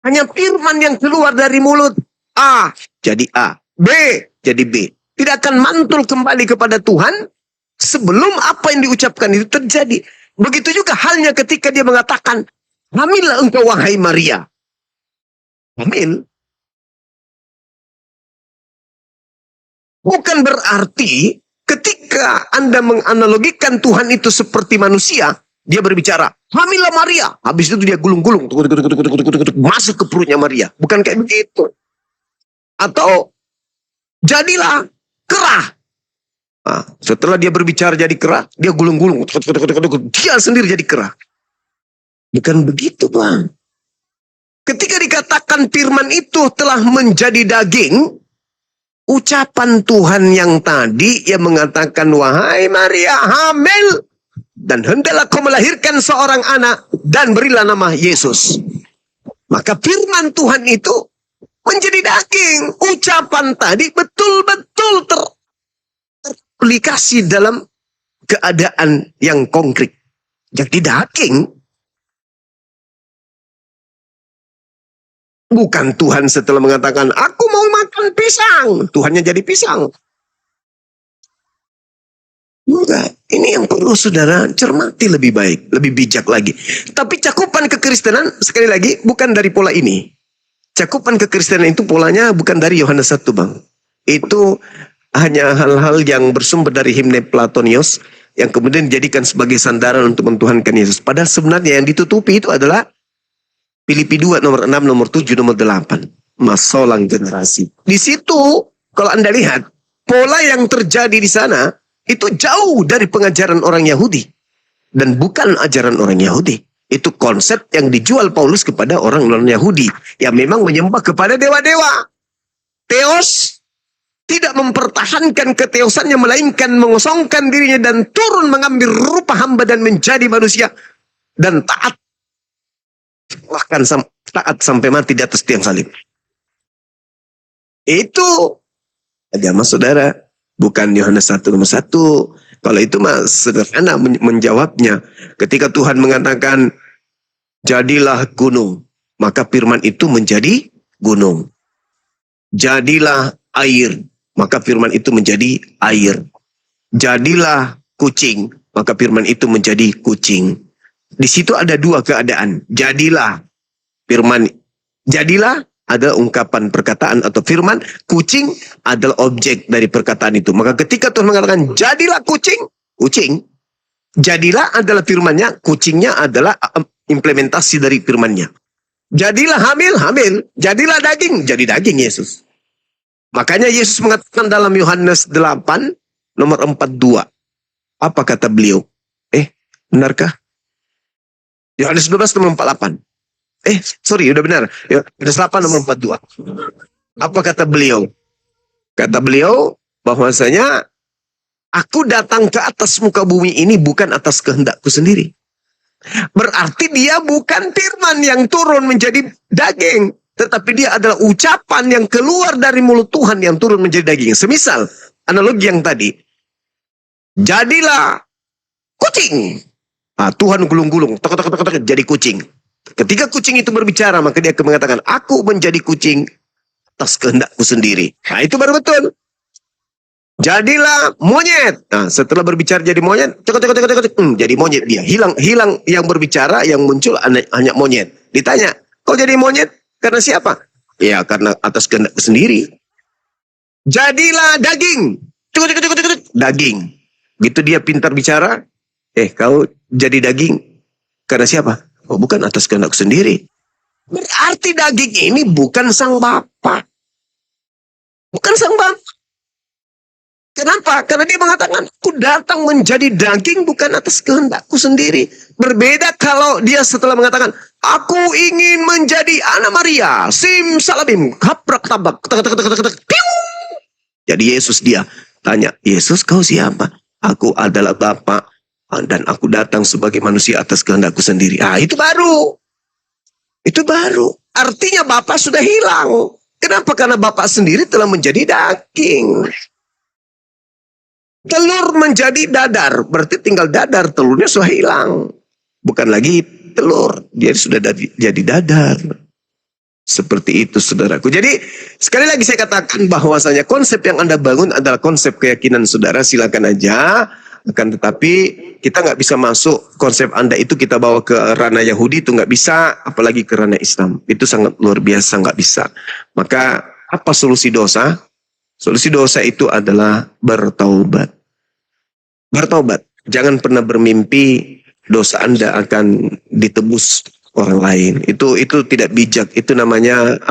Hanya firman yang keluar dari mulut, A jadi A, B jadi B. Tidak akan mantul kembali kepada Tuhan sebelum apa yang diucapkan itu terjadi. Begitu juga halnya ketika dia mengatakan, hamillah engkau wahai Maria. Hamil. Bukan berarti ketika Anda menganalogikan Tuhan itu seperti manusia, dia berbicara, hamillah Maria. Habis itu dia gulung-gulung, masuk ke perutnya Maria. Bukan kayak begitu. Atau, jadilah kerah. Nah, setelah dia berbicara jadi kerah, dia gulung-gulung. Dia sendiri jadi kerah. Bukan begitu, Bang. Ketika dikatakan firman itu telah menjadi daging, ucapan Tuhan yang tadi yang mengatakan, wahai Maria hamil, dan hendaklah kau melahirkan seorang anak, dan berilah nama Yesus. Maka firman Tuhan itu menjadi daging. Ucapan tadi betul-betul teraplikasi dalam keadaan yang konkret. Jadi daging. Bukan Tuhan setelah mengatakan, aku mau makan pisang. Tuhannya jadi pisang. Enggak. Ini yang perlu saudara cermati lebih baik, lebih bijak lagi. Tapi cakupan kekristenan, sekali lagi, bukan dari pola ini. Cakupan kekristenan itu polanya bukan dari Yohanes 1, Bang. Itu hanya hal-hal yang bersumber dari himne Platonius, yang kemudian dijadikan sebagai sandaran untuk mentuhankan Yesus. Padahal sebenarnya yang ditutupi itu adalah Filipi 2 nomor 6, nomor 7, nomor 8. Masolang generasi. Di situ, kalau Anda lihat, pola yang terjadi di sana, itu jauh dari pengajaran orang Yahudi. Dan bukan ajaran orang Yahudi. Itu konsep yang dijual Paulus kepada orang non-Yahudi. Yang memang menyembah kepada dewa-dewa. Theos tidak mempertahankan keteosannya, melainkan mengosongkan dirinya dan turun mengambil rupa hamba dan menjadi manusia. Dan taat. Bahkan taat sampai mati di atas tiang salib. Itu agama saudara. Bukan Yohanes 1 nomor 1. Kalau itu mah sederhana menjawabnya. Ketika Tuhan mengatakan, jadilah gunung, maka firman itu menjadi gunung. Jadilah air, maka firman itu menjadi air. Jadilah kucing, maka firman itu menjadi kucing. Di situ ada dua keadaan. Jadilah firman, jadilah adalah ungkapan perkataan atau firman, kucing adalah objek dari perkataan itu. Maka ketika Tuhan mengatakan jadilah kucing, kucing, jadilah adalah firmannya, kucingnya adalah implementasi dari firmannya. Jadilah hamil, hamil, jadilah daging, jadi daging Yesus. Makanya Yesus mengatakan dalam Yohanes 8 nomor 42. Apa kata beliau? Benarkah? Yohanes 12 nomor 48. Sorry, udah benar. Yohanes 8 nomor 42. Apa kata beliau? Kata beliau bahwasanya aku datang ke atas muka bumi ini bukan atas kehendakku sendiri. Berarti dia bukan firman yang turun menjadi daging, tetapi dia adalah ucapan yang keluar dari mulut Tuhan yang turun menjadi daging. Semisal analogi yang tadi, jadilah kucing. Tuhan gulung-gulung, jadi kucing. Ketika kucing itu berbicara, maka dia akan mengatakan, aku menjadi kucing atas kehendakku sendiri. Nah, itu baru betul. Jadilah monyet. Nah, setelah berbicara jadi monyet, jadi monyet dia. Hilang yang berbicara, yang muncul hanya monyet. Ditanya, kau jadi monyet karena siapa? Ya, karena atas kehendakku sendiri. Jadilah daging. Daging. Gitu dia pintar bicara. Kau jadi daging karena siapa? Oh, bukan atas kehendak sendiri. Berarti daging ini bukan sang Bapa. Bukan sang Bapa. Kenapa? Karena dia mengatakan, aku datang menjadi daging bukan atas kehendakku sendiri. Berbeda kalau dia setelah mengatakan, aku ingin menjadi anak Maria. Simsalabim. Haprak tabak. Jadi Yesus dia tanya, Yesus kau siapa? Aku adalah Bapa. Dan aku datang sebagai manusia atas kehendakku sendiri. Itu baru. Itu baru. Artinya Bapa sudah hilang. Kenapa? Karena Bapa sendiri telah menjadi daging. Telur menjadi dadar. Berarti tinggal dadar. Telurnya sudah hilang. Bukan lagi telur. Dia sudah jadi dadar. Seperti itu saudaraku. Jadi sekali lagi saya katakan bahwasanya konsep yang Anda bangun adalah konsep keyakinan saudara. Silakan aja. Akan tetapi kita nggak bisa masuk konsep Anda itu kita bawa ke ranah Yahudi, itu nggak bisa, apalagi ke ranah Islam. Itu sangat luar biasa, nggak bisa. Maka apa solusi dosa? Solusi dosa itu adalah bertaubat. Bertaubat. Jangan pernah bermimpi dosa Anda akan ditebus orang lain. Itu tidak bijak. Itu namanya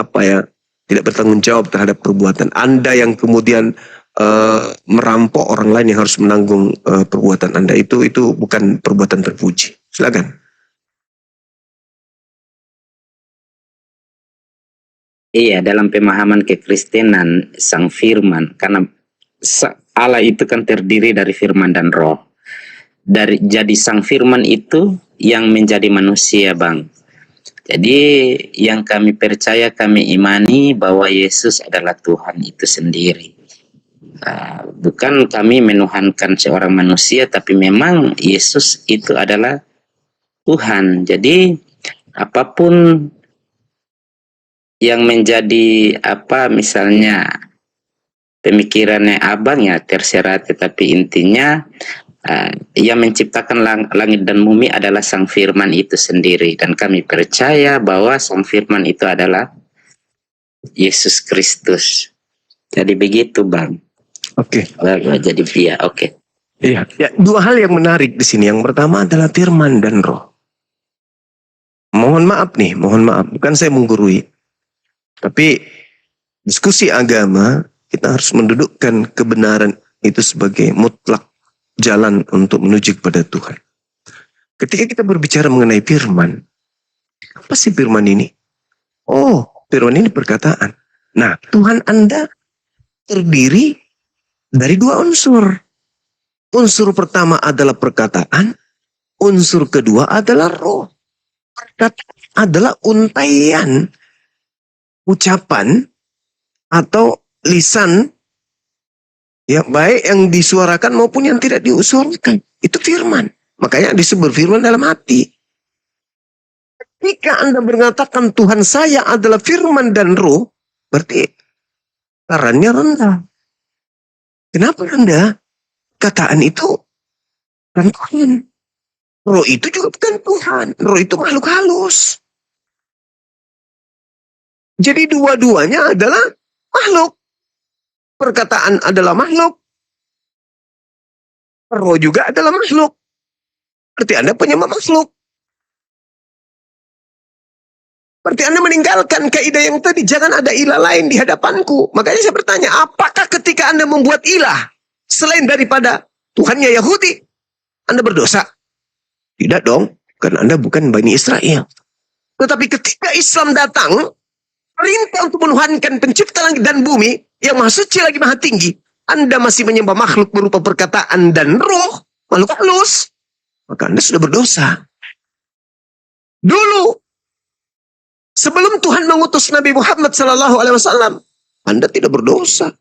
tidak bertanggung jawab terhadap perbuatan Anda yang kemudian merampok orang lain yang harus menanggung perbuatan Anda. Itu bukan perbuatan terpuji. Silakan. Iya, dalam pemahaman kekristenan sang firman, karena Allah itu kan terdiri dari firman dan roh. Jadi sang firman itu yang menjadi manusia, Bang. Jadi yang kami percaya, kami imani bahwa Yesus adalah Tuhan itu sendiri. Bukan kami menuhankan seorang manusia, tapi memang Yesus itu adalah Tuhan. Jadi apapun yang menjadi misalnya pemikirannya abang ya terserah, tetapi intinya yang menciptakan langit dan bumi adalah sang firman itu sendiri, dan kami percaya bahwa sang firman itu adalah Yesus Kristus. Jadi begitu, Bang. Oke. Jadi dia, oke. Iya. Ya, dua hal yang menarik di sini. Yang pertama adalah firman dan roh. Mohon maaf, bukan saya menggurui. Tapi diskusi agama, kita harus mendudukkan kebenaran itu sebagai mutlak jalan untuk menuju kepada Tuhan. Ketika kita berbicara mengenai firman, apa sih firman ini? Oh, firman ini perkataan. Nah, Tuhan Anda terdiri dari dua unsur. Unsur pertama adalah perkataan, unsur kedua adalah roh. Perkataan adalah untaian, ucapan, atau lisan Ya, baik yang disuarakan maupun yang tidak diusulkan. Itu firman. Makanya disebut firman dalam hati. Jika Anda mengatakan Tuhan saya adalah firman dan roh, berarti tarannya rendah. Kenapa rendah? Kataan itu bukan Tuhan. Roh itu juga bukan Tuhan. Roh itu makhluk halus. Jadi dua-duanya adalah makhluk. Perkataan adalah makhluk. Roh juga adalah makhluk. Berarti Anda penyembah makhluk. Berarti Anda meninggalkan kaidah yang tadi. Jangan ada ilah lain di hadapanku. Makanya saya bertanya, apakah ketika Anda membuat ilah selain daripada Tuhannya Yahudi, Anda berdosa? Tidak dong. Karena Anda bukan Bani Israel. Tetapi ketika Islam datang, perintah untuk menuhankan pencipta langit dan bumi, yang maha suci lagi maha tinggi, Anda masih menyembah makhluk berupa perkataan dan roh, makhluk halus, maka Anda sudah berdosa. Dulu, sebelum Tuhan mengutus Nabi Muhammad SAW, Anda tidak berdosa.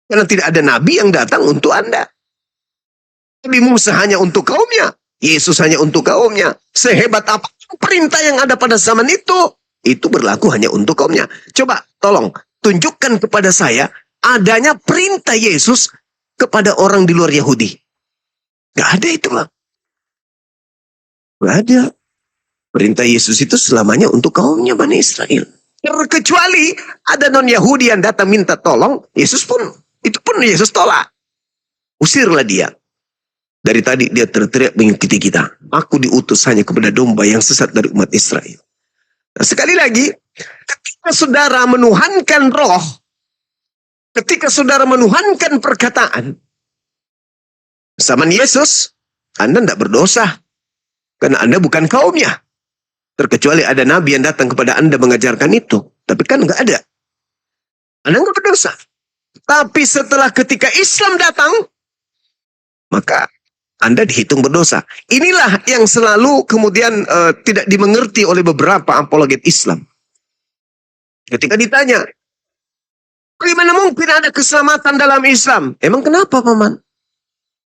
Karena tidak ada Nabi yang datang untuk Anda. Nabi Musa hanya untuk kaumnya. Yesus hanya untuk kaumnya. Sehebat apa perintah yang ada pada zaman itu berlaku hanya untuk kaumnya. Coba, tolong, tunjukkan kepada saya adanya perintah Yesus kepada orang di luar Yahudi. Gak ada itu, Bang. Gak ada. Perintah Yesus itu selamanya untuk kaumnya Bani Israel. Terkecuali ada non-Yahudi yang datang minta tolong, Yesus pun Yesus tolak. Usirlah dia. Dari tadi dia teriak mengikuti kita. Aku diutus hanya kepada domba yang sesat dari umat Israel. Nah, sekali lagi, ketika saudara menuhankan roh, ketika saudara menuhankan perkataan, zaman Yesus, Anda tidak berdosa. Karena Anda bukan kaumnya. Terkecuali ada nabi yang datang kepada Anda mengajarkan itu. Tapi kan nggak ada. Anda nggak berdosa. Tapi setelah ketika Islam datang, maka Anda dihitung berdosa. Inilah yang selalu kemudian tidak dimengerti oleh beberapa apologet Islam. Ketika ditanya, bagaimana mungkin ada keselamatan dalam Islam? Emang kenapa, Paman?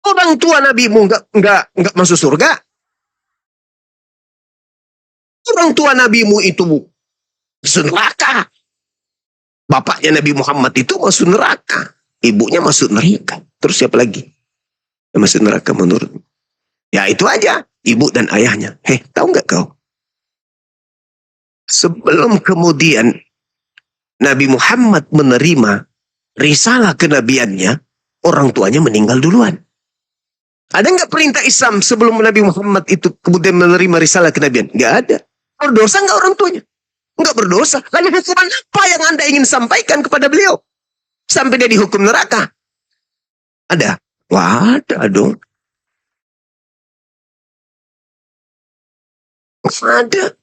Orang tua nabimu nggak masuk surga? Orang tua nabimu itu masuk neraka. Bapaknya Nabi Muhammad itu masuk neraka. Ibunya masuk neraka. Terus siapa lagi yang masuk neraka menurutmu? Ya itu aja. Ibu dan ayahnya. Tahu nggak kau? Sebelum kemudian Nabi Muhammad menerima risalah kenabiannya, orang tuanya meninggal duluan. Ada nggak perintah Islam sebelum Nabi Muhammad itu kemudian menerima risalah kenabian? Nggak ada. Berdosa nggak orang tuanya? Nggak berdosa. Lalu hukuman apa yang Anda ingin sampaikan kepada beliau? Sampai dia dihukum neraka. Ada? Wah, ada dong. Ada.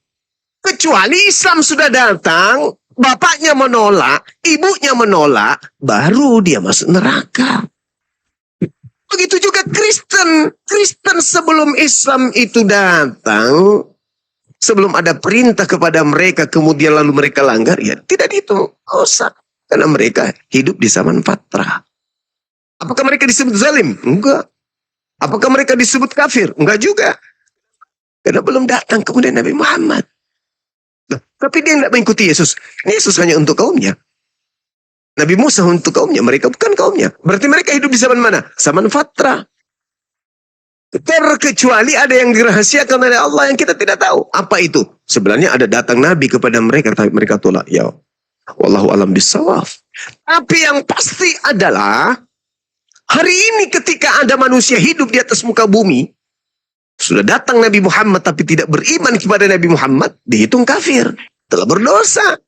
Kecuali Islam sudah datang, bapaknya menolak, ibunya menolak, baru dia masuk neraka. Begitu juga Kristen. Kristen sebelum Islam itu datang, sebelum ada perintah kepada mereka, kemudian lalu mereka langgar, ya tidak dihitung dosa. Karena mereka hidup di zaman fatrah. Apakah mereka disebut zalim? Enggak. Apakah mereka disebut kafir? Enggak juga. Karena belum datang kemudian Nabi Muhammad. Nah, tapi dia tidak mengikuti Yesus. Yesus hanya untuk kaumnya. Nabi Musa untuk kaumnya. Mereka bukan kaumnya. Berarti mereka hidup di zaman mana? Zaman fatrah. Terkecuali ada yang dirahasiakan oleh Allah yang kita tidak tahu. Apa itu? Sebenarnya ada datang Nabi kepada mereka, tapi mereka tolak. Ya, wallahu alam bisawab. Tapi yang pasti adalah, hari ini ketika ada manusia hidup di atas muka bumi, sudah datang Nabi Muhammad tapi tidak beriman kepada Nabi Muhammad, dihitung kafir. Telah berdosa.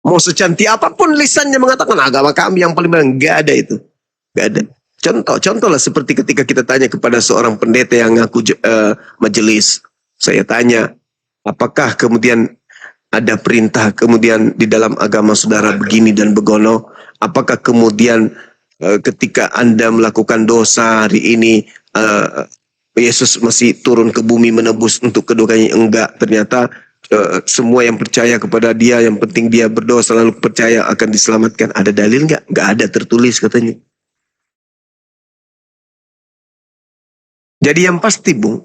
Mau secantik apapun lisannya mengatakan agama kami yang paling benar. Nggak ada itu. Nggak ada. Contohlah seperti ketika kita tanya kepada seorang pendeta yang ngaku majelis. Saya tanya, apakah kemudian ada perintah kemudian di dalam agama saudara begini dan begono? Apakah kemudian ketika Anda melakukan dosa hari ini, Yesus masih turun ke bumi menebus untuk kedua kalinya? Enggak. Ternyata semua yang percaya kepada dia, yang penting dia berdoa selalu percaya akan diselamatkan. Ada dalil nggak? Nggak ada tertulis katanya. Jadi yang pasti, Bung,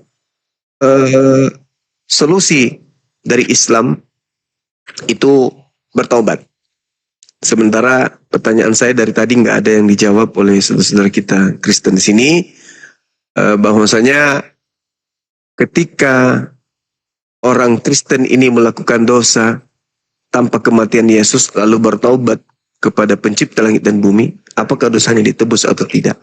solusi dari Islam itu bertaubat. Sementara pertanyaan saya dari tadi nggak ada yang dijawab oleh saudara-saudara kita Kristen di sini, bahwasanya ketika orang Kristen ini melakukan dosa tanpa kematian Yesus lalu bertaubat kepada pencipta langit dan bumi, apakah dosanya ditebus atau tidak?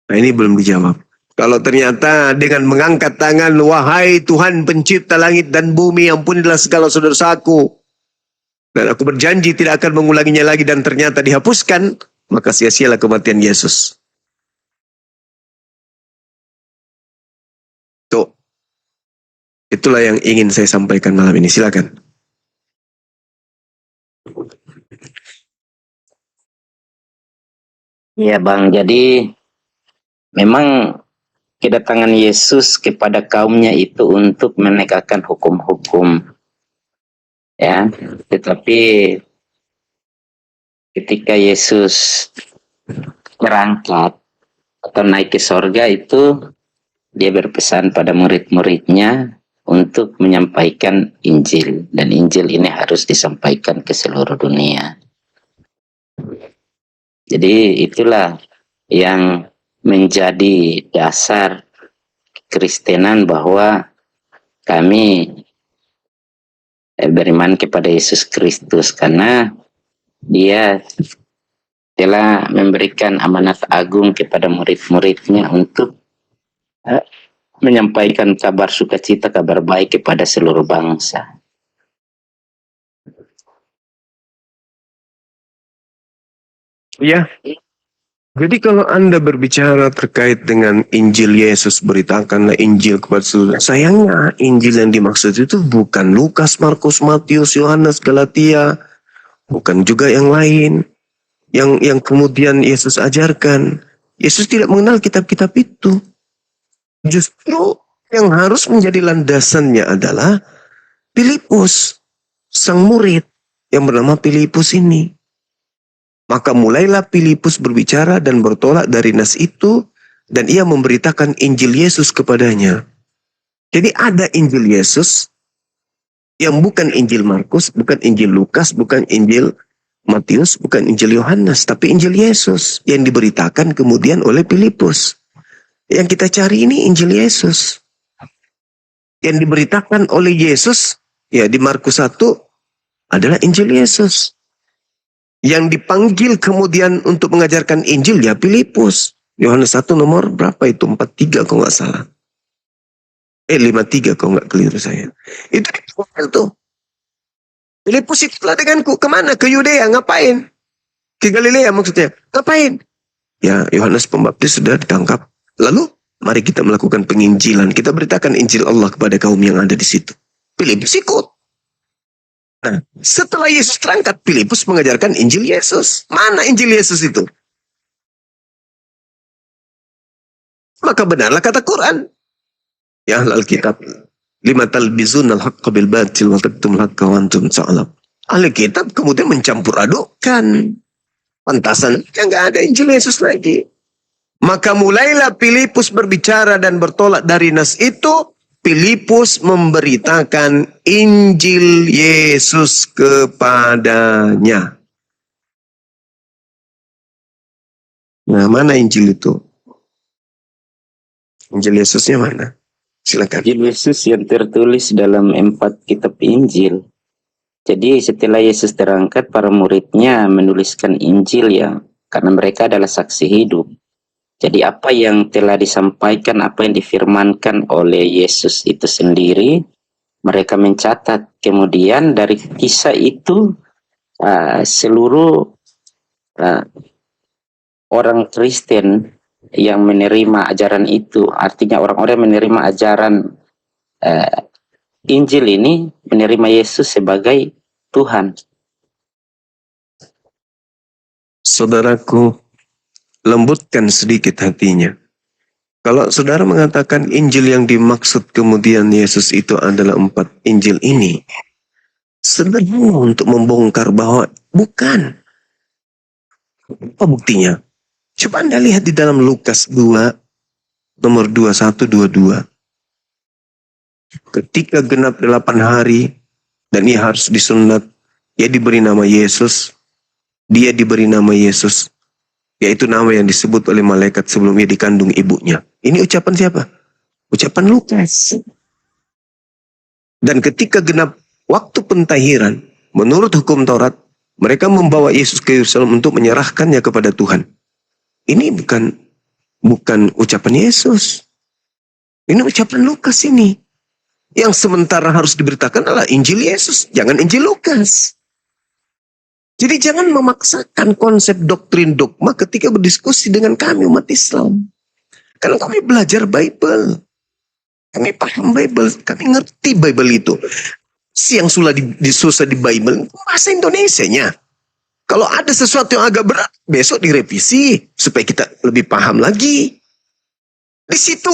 Nah, ini belum dijawab. Kalau ternyata dengan mengangkat tangan, wahai Tuhan pencipta langit dan bumi, ampunilah segala saudara-saudaraku, dan aku berjanji tidak akan mengulanginya lagi, dan ternyata dihapuskan, maka sia-sialah kematian Yesus. Tuh. Itulah yang ingin saya sampaikan malam ini. Silakan. Ya Bang, jadi memang kedatangan Yesus kepada kaumnya itu untuk menegakkan hukum-hukum. Ya, tetapi ketika Yesus berangkat atau naik ke sorga itu, dia berpesan pada murid-muridnya untuk menyampaikan Injil. Dan Injil ini harus disampaikan ke seluruh dunia. Jadi itulah yang menjadi dasar Kristenan bahwa kami beriman kepada Yesus Kristus karena dia telah memberikan amanat agung kepada murid-muridnya untuk menyampaikan kabar sukacita, kabar baik kepada seluruh bangsa. Ya. Jadi kalau Anda berbicara terkait dengan Injil Yesus, beritakanlah Injil kepada seluruh. Sayangnya Injil yang dimaksud itu bukan Lukas, Markus, Matius, Yohanes, Galatia, bukan juga yang lain. Yang kemudian Yesus ajarkan. Yesus tidak mengenal kitab-kitab itu. Justru yang harus menjadi landasannya adalah Filipus, sang murid yang bernama Filipus ini. Maka mulailah Filipus berbicara dan bertolak dari nas itu, dan ia memberitakan Injil Yesus kepadanya. Jadi ada Injil Yesus yang bukan Injil Markus, bukan Injil Lukas, bukan Injil Matius, bukan Injil Yohanes, tapi Injil Yesus yang diberitakan kemudian oleh Filipus. Yang kita cari ini Injil Yesus. Yang diberitakan oleh Yesus, ya di Markus 1 adalah Injil Yesus. Yang dipanggil kemudian untuk mengajarkan Injil ya Filipus. Yohanes 1 nomor berapa itu? 43 kalau nggak salah. 53 kalau nggak keliru saya. Itu dipanggil tuh. Filipus itulah denganku. Kemana? Ke Yudea. Ngapain? Ke Galilea maksudnya. Ngapain? Ya Yohanes Pembaptis sudah ditangkap. Lalu mari kita melakukan penginjilan. Kita beritakan Injil Allah kepada kaum yang ada di situ. Filipus ikut. Nah, setelah Yesus terangkat, Filipus mengajarkan Injil Yesus. Mana Injil Yesus itu? Maka benarlah kata Quran. Ya ahlal kitab, lima talbizun al-haqqa bil batil wa taktumul haqqa wa antum ta'lam. Ahli kitab kemudian mencampur adukkan. Pantasan yang nggak ada Injil Yesus lagi. Maka mulailah Filipus berbicara dan bertolak dari nas itu. Filipus memberitakan Injil Yesus kepadanya. Nah, mana Injil itu? Injil Yesusnya mana? Silakan. Injil Yesus yang tertulis dalam 4 kitab Injil. Jadi setelah Yesus terangkat, para muridnya menuliskan Injil yang karena mereka adalah saksi hidup. Jadi apa yang telah disampaikan, apa yang difirmankan oleh Yesus itu sendiri, mereka mencatat. Kemudian dari kisah itu, seluruh orang Kristen yang menerima ajaran itu, artinya orang-orang yang menerima ajaran Injil ini, menerima Yesus sebagai Tuhan. Saudaraku, lembutkan sedikit hatinya. Kalau saudara mengatakan Injil yang dimaksud kemudian Yesus itu adalah 4 Injil ini, sederhana untuk membongkar bahwa bukan. Apa buktinya? Coba Anda lihat di dalam Lukas 2, nomor 21, 22. Ketika genap 8 hari, dan ia harus disunat, ia diberi nama Yesus. Dia diberi nama Yesus, yaitu nama yang disebut oleh malaikat sebelum ia dikandung ibunya. Ini ucapan siapa? Ucapan Lukas. Dan ketika genap waktu pentahiran, menurut hukum Taurat, mereka membawa Yesus ke Yerusalem untuk menyerahkannya kepada Tuhan. Ini bukan ucapan Yesus. Ini ucapan Lukas ini. Yang sementara harus diberitakan adalah Injil Yesus, jangan Injil Lukas. Jadi jangan memaksakan konsep doktrin dogma ketika berdiskusi dengan kami umat Islam. Karena kami belajar Bible. Kami paham Bible, kami ngerti Bible itu. Yang susah di Bible, bahasa Indonesianya. Kalau ada sesuatu yang agak berat, besok direvisi supaya kita lebih paham lagi. Di situ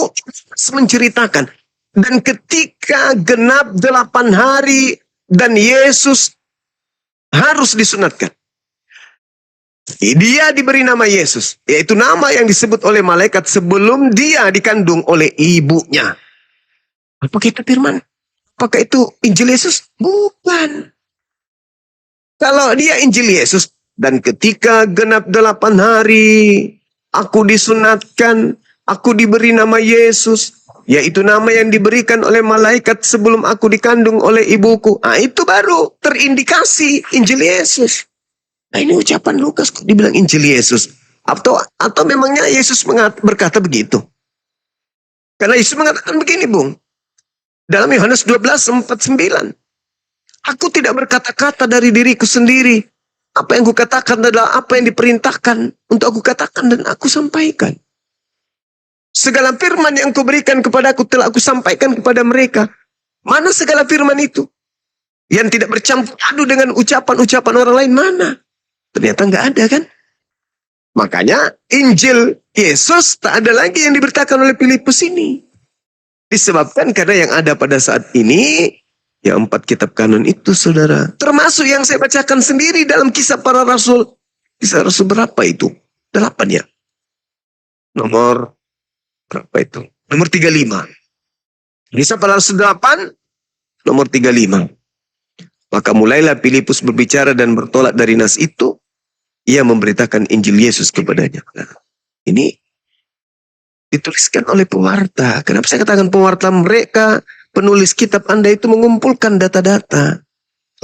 menceritakan, dan ketika genap 8 hari dan Yesus harus disunatkan. Dia diberi nama Yesus, yaitu nama yang disebut oleh malaikat sebelum dia dikandung oleh ibunya. Apakah itu firman? Apakah itu Injil Yesus? Bukan. Kalau dia Injil Yesus, dan ketika genap 8 hari, aku disunatkan, aku diberi nama Yesus, yaitu nama yang diberikan oleh malaikat sebelum aku dikandung oleh ibuku. Nah, itu baru terindikasi Injil Yesus. Nah, ini ucapan Lukas kok dibilang Injil Yesus. Atau memangnya Yesus berkata begitu? Karena Yesus mengatakan begini, Bung. Dalam Yohanes 12:49. Aku tidak berkata-kata dari diriku sendiri. Apa yang kukatakan adalah apa yang diperintahkan untuk aku katakan dan aku sampaikan. Segala firman yang kau berikan kepadaku telah aku sampaikan kepada mereka. Mana segala firman itu? Yang tidak bercampur aduk dengan ucapan-ucapan orang lain, mana? Ternyata nggak ada kan? Makanya Injil Yesus tak ada lagi yang diberitakan oleh Filipus ini. Disebabkan karena yang ada pada saat ini, ya 4 kitab kanon itu, saudara. Termasuk yang saya bacakan sendiri dalam Kisah Para Rasul. Kisah Rasul berapa itu? 8 ya? Nomor berapa itu? Nomor 35. Kisah Para Rasul 8, nomor 35. Maka mulailah Filipus berbicara dan bertolak dari nas itu. Ia memberitakan Injil Yesus kepadanya. Nah, ini dituliskan oleh pewarta. Kenapa saya katakan pewarta? Mereka, penulis kitab Anda itu mengumpulkan data-data.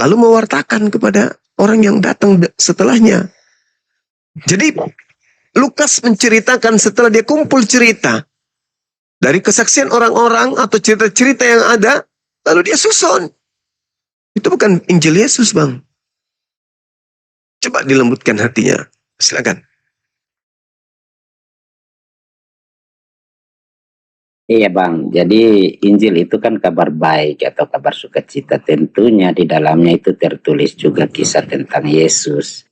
Lalu mewartakan kepada orang yang datang setelahnya. Jadi Lukas menceritakan setelah dia kumpul cerita. Dari kesaksian orang-orang atau cerita-cerita yang ada. Lalu dia susun. Itu bukan Injil Yesus, Bang. Coba dilembutkan hatinya. Silakan. Iya Bang, jadi Injil itu kan kabar baik atau kabar sukacita. Tentunya di dalamnya itu tertulis juga kisah tentang Yesus.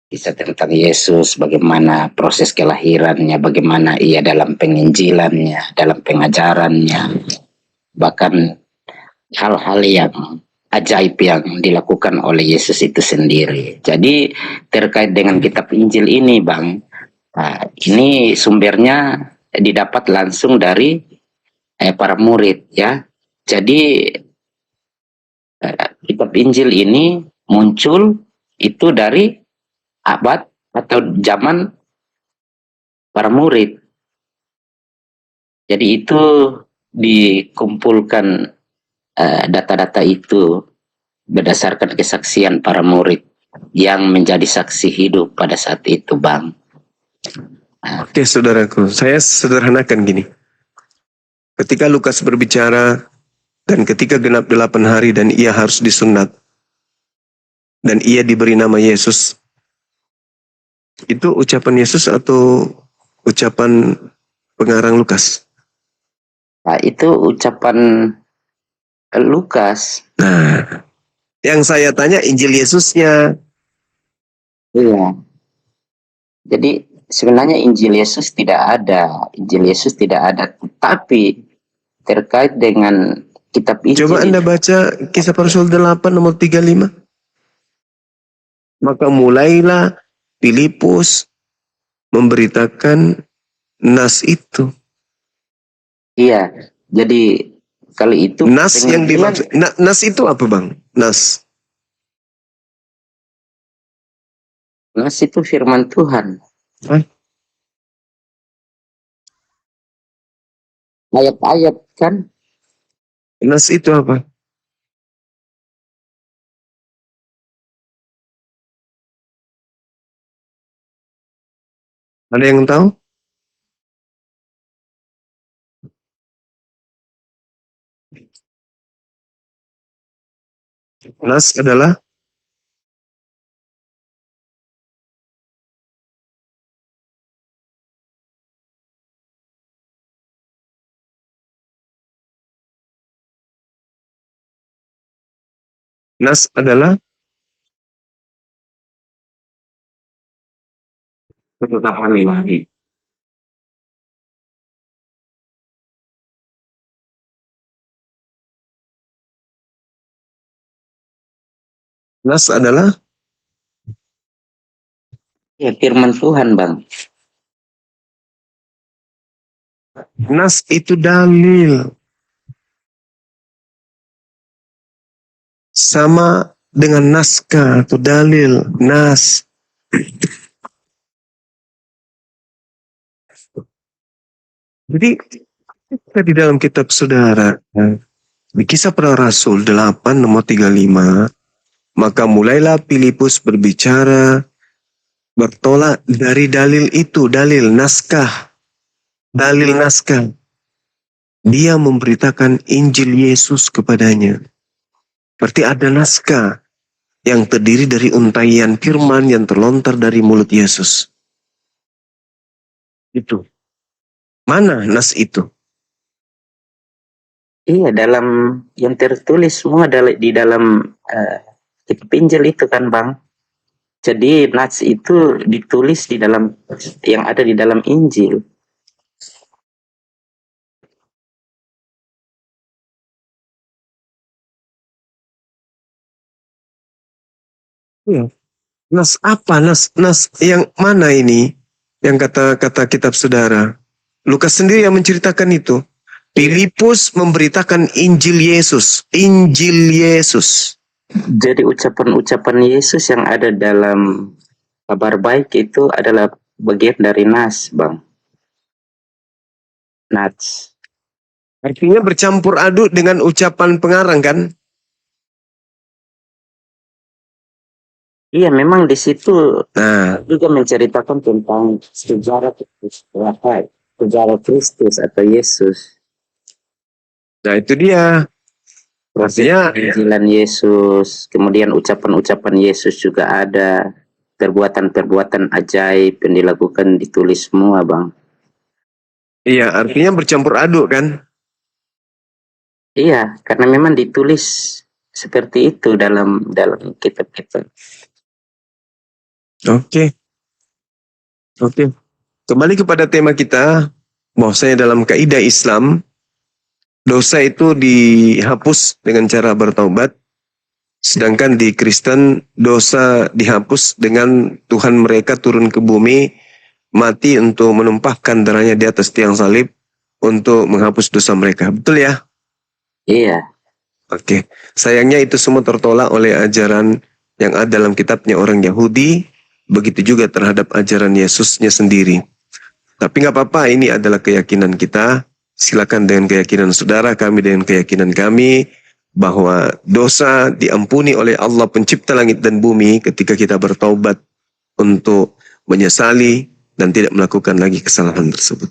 Kisah tentang Yesus, bagaimana proses kelahirannya, bagaimana ia dalam penginjilannya, dalam pengajarannya. Bahkan hal-hal yang ajaib yang dilakukan oleh Yesus itu sendiri. Jadi terkait dengan kitab Injil ini Bang, ini sumbernya didapat langsung dari para murid ya. Jadi kitab Injil ini muncul itu dari abad atau zaman para murid. Jadi itu dikumpulkan data-data itu berdasarkan kesaksian para murid yang menjadi saksi hidup pada saat itu, Bang. Oke, saudaraku, saya sederhanakan gini. Ketika Lukas berbicara, dan ketika genap 8 hari dan ia harus disunat, dan ia diberi nama Yesus, itu ucapan Yesus atau ucapan pengarang Lukas? Nah, itu ucapan Lukas. Nah, yang saya tanya Injil Yesusnya. Iya. Jadi sebenarnya Injil Yesus tidak ada. Injil Yesus tidak ada. Tapi terkait dengan kitab Injil. Coba Anda baca Kisah Para Rasul 8 nomor 35. Maka mulailah Filipus memberitakan nas itu. Iya, jadi kali itu Nas dengan yang dia- dimaksud. Nas itu apa Bang? Nas. Nas itu firman Tuhan. Hah? Ayat-ayat kan? Nas itu apa? Ada yang tahu? Nas adalah ketetapan ilahi. Nas adalah Ya, firman Tuhan, Bang. nas itu dalil. Sama dengan naskah atau dalil, nas. Jadi kita di dalam kitab saudara, di Kisah Para Rasul 8 nomor 35, maka mulailah Filipus berbicara bertolak dari dalil itu, dalil naskah. Dalil naskah. Dia memberitakan Injil Yesus kepadanya. Berarti ada naskah yang terdiri dari untaian firman yang terlontar dari mulut Yesus. Itu. Mana nas itu? Iya, dalam yang tertulis semua di dalam kitab Injil itu kan, Bang. Jadi nas itu ditulis di dalam yang ada di dalam Injil. Iya. Nas apa? Nas yang mana ini? Yang kata kitab saudara. Lukas sendiri yang menceritakan itu. Filipus memberitakan Injil Yesus. Injil Yesus. Jadi ucapan-ucapan Yesus yang ada dalam kabar baik itu adalah bagian dari nas, Bang. Nats. Artinya bercampur aduk dengan ucapan pengarang kan? Iya, memang di situ Nah, juga menceritakan tentang sejarah Kristus atau Yesus. nah itu dia. Artinya Penginjilan Yesus, kemudian ucapan-ucapan Yesus juga ada, perbuatan-perbuatan ajaib yang dilakukan ditulis semua, Bang. iya, artinya bercampur aduk kan? Iya, karena memang ditulis seperti itu dalam kitab-kitab. Oke. Kembali kepada tema kita, bahwasanya dalam kaidah Islam, dosa itu dihapus dengan cara bertaubat, sedangkan di Kristen dosa dihapus dengan Tuhan mereka turun ke bumi, mati untuk menumpahkan darahnya di atas tiang salib untuk menghapus dosa mereka. Betul ya? Iya, Oke. Sayangnya itu semua tertolak oleh ajaran yang ada dalam kitabnya orang Yahudi, begitu juga terhadap ajaran Yesusnya sendiri. Tapi nggak apa-apa, ini adalah keyakinan kita. Silakan dengan keyakinan saudara, kami dengan keyakinan kami, bahwa dosa diampuni oleh Allah pencipta langit dan bumi ketika kita bertaubat untuk menyesali dan tidak melakukan lagi kesalahan tersebut.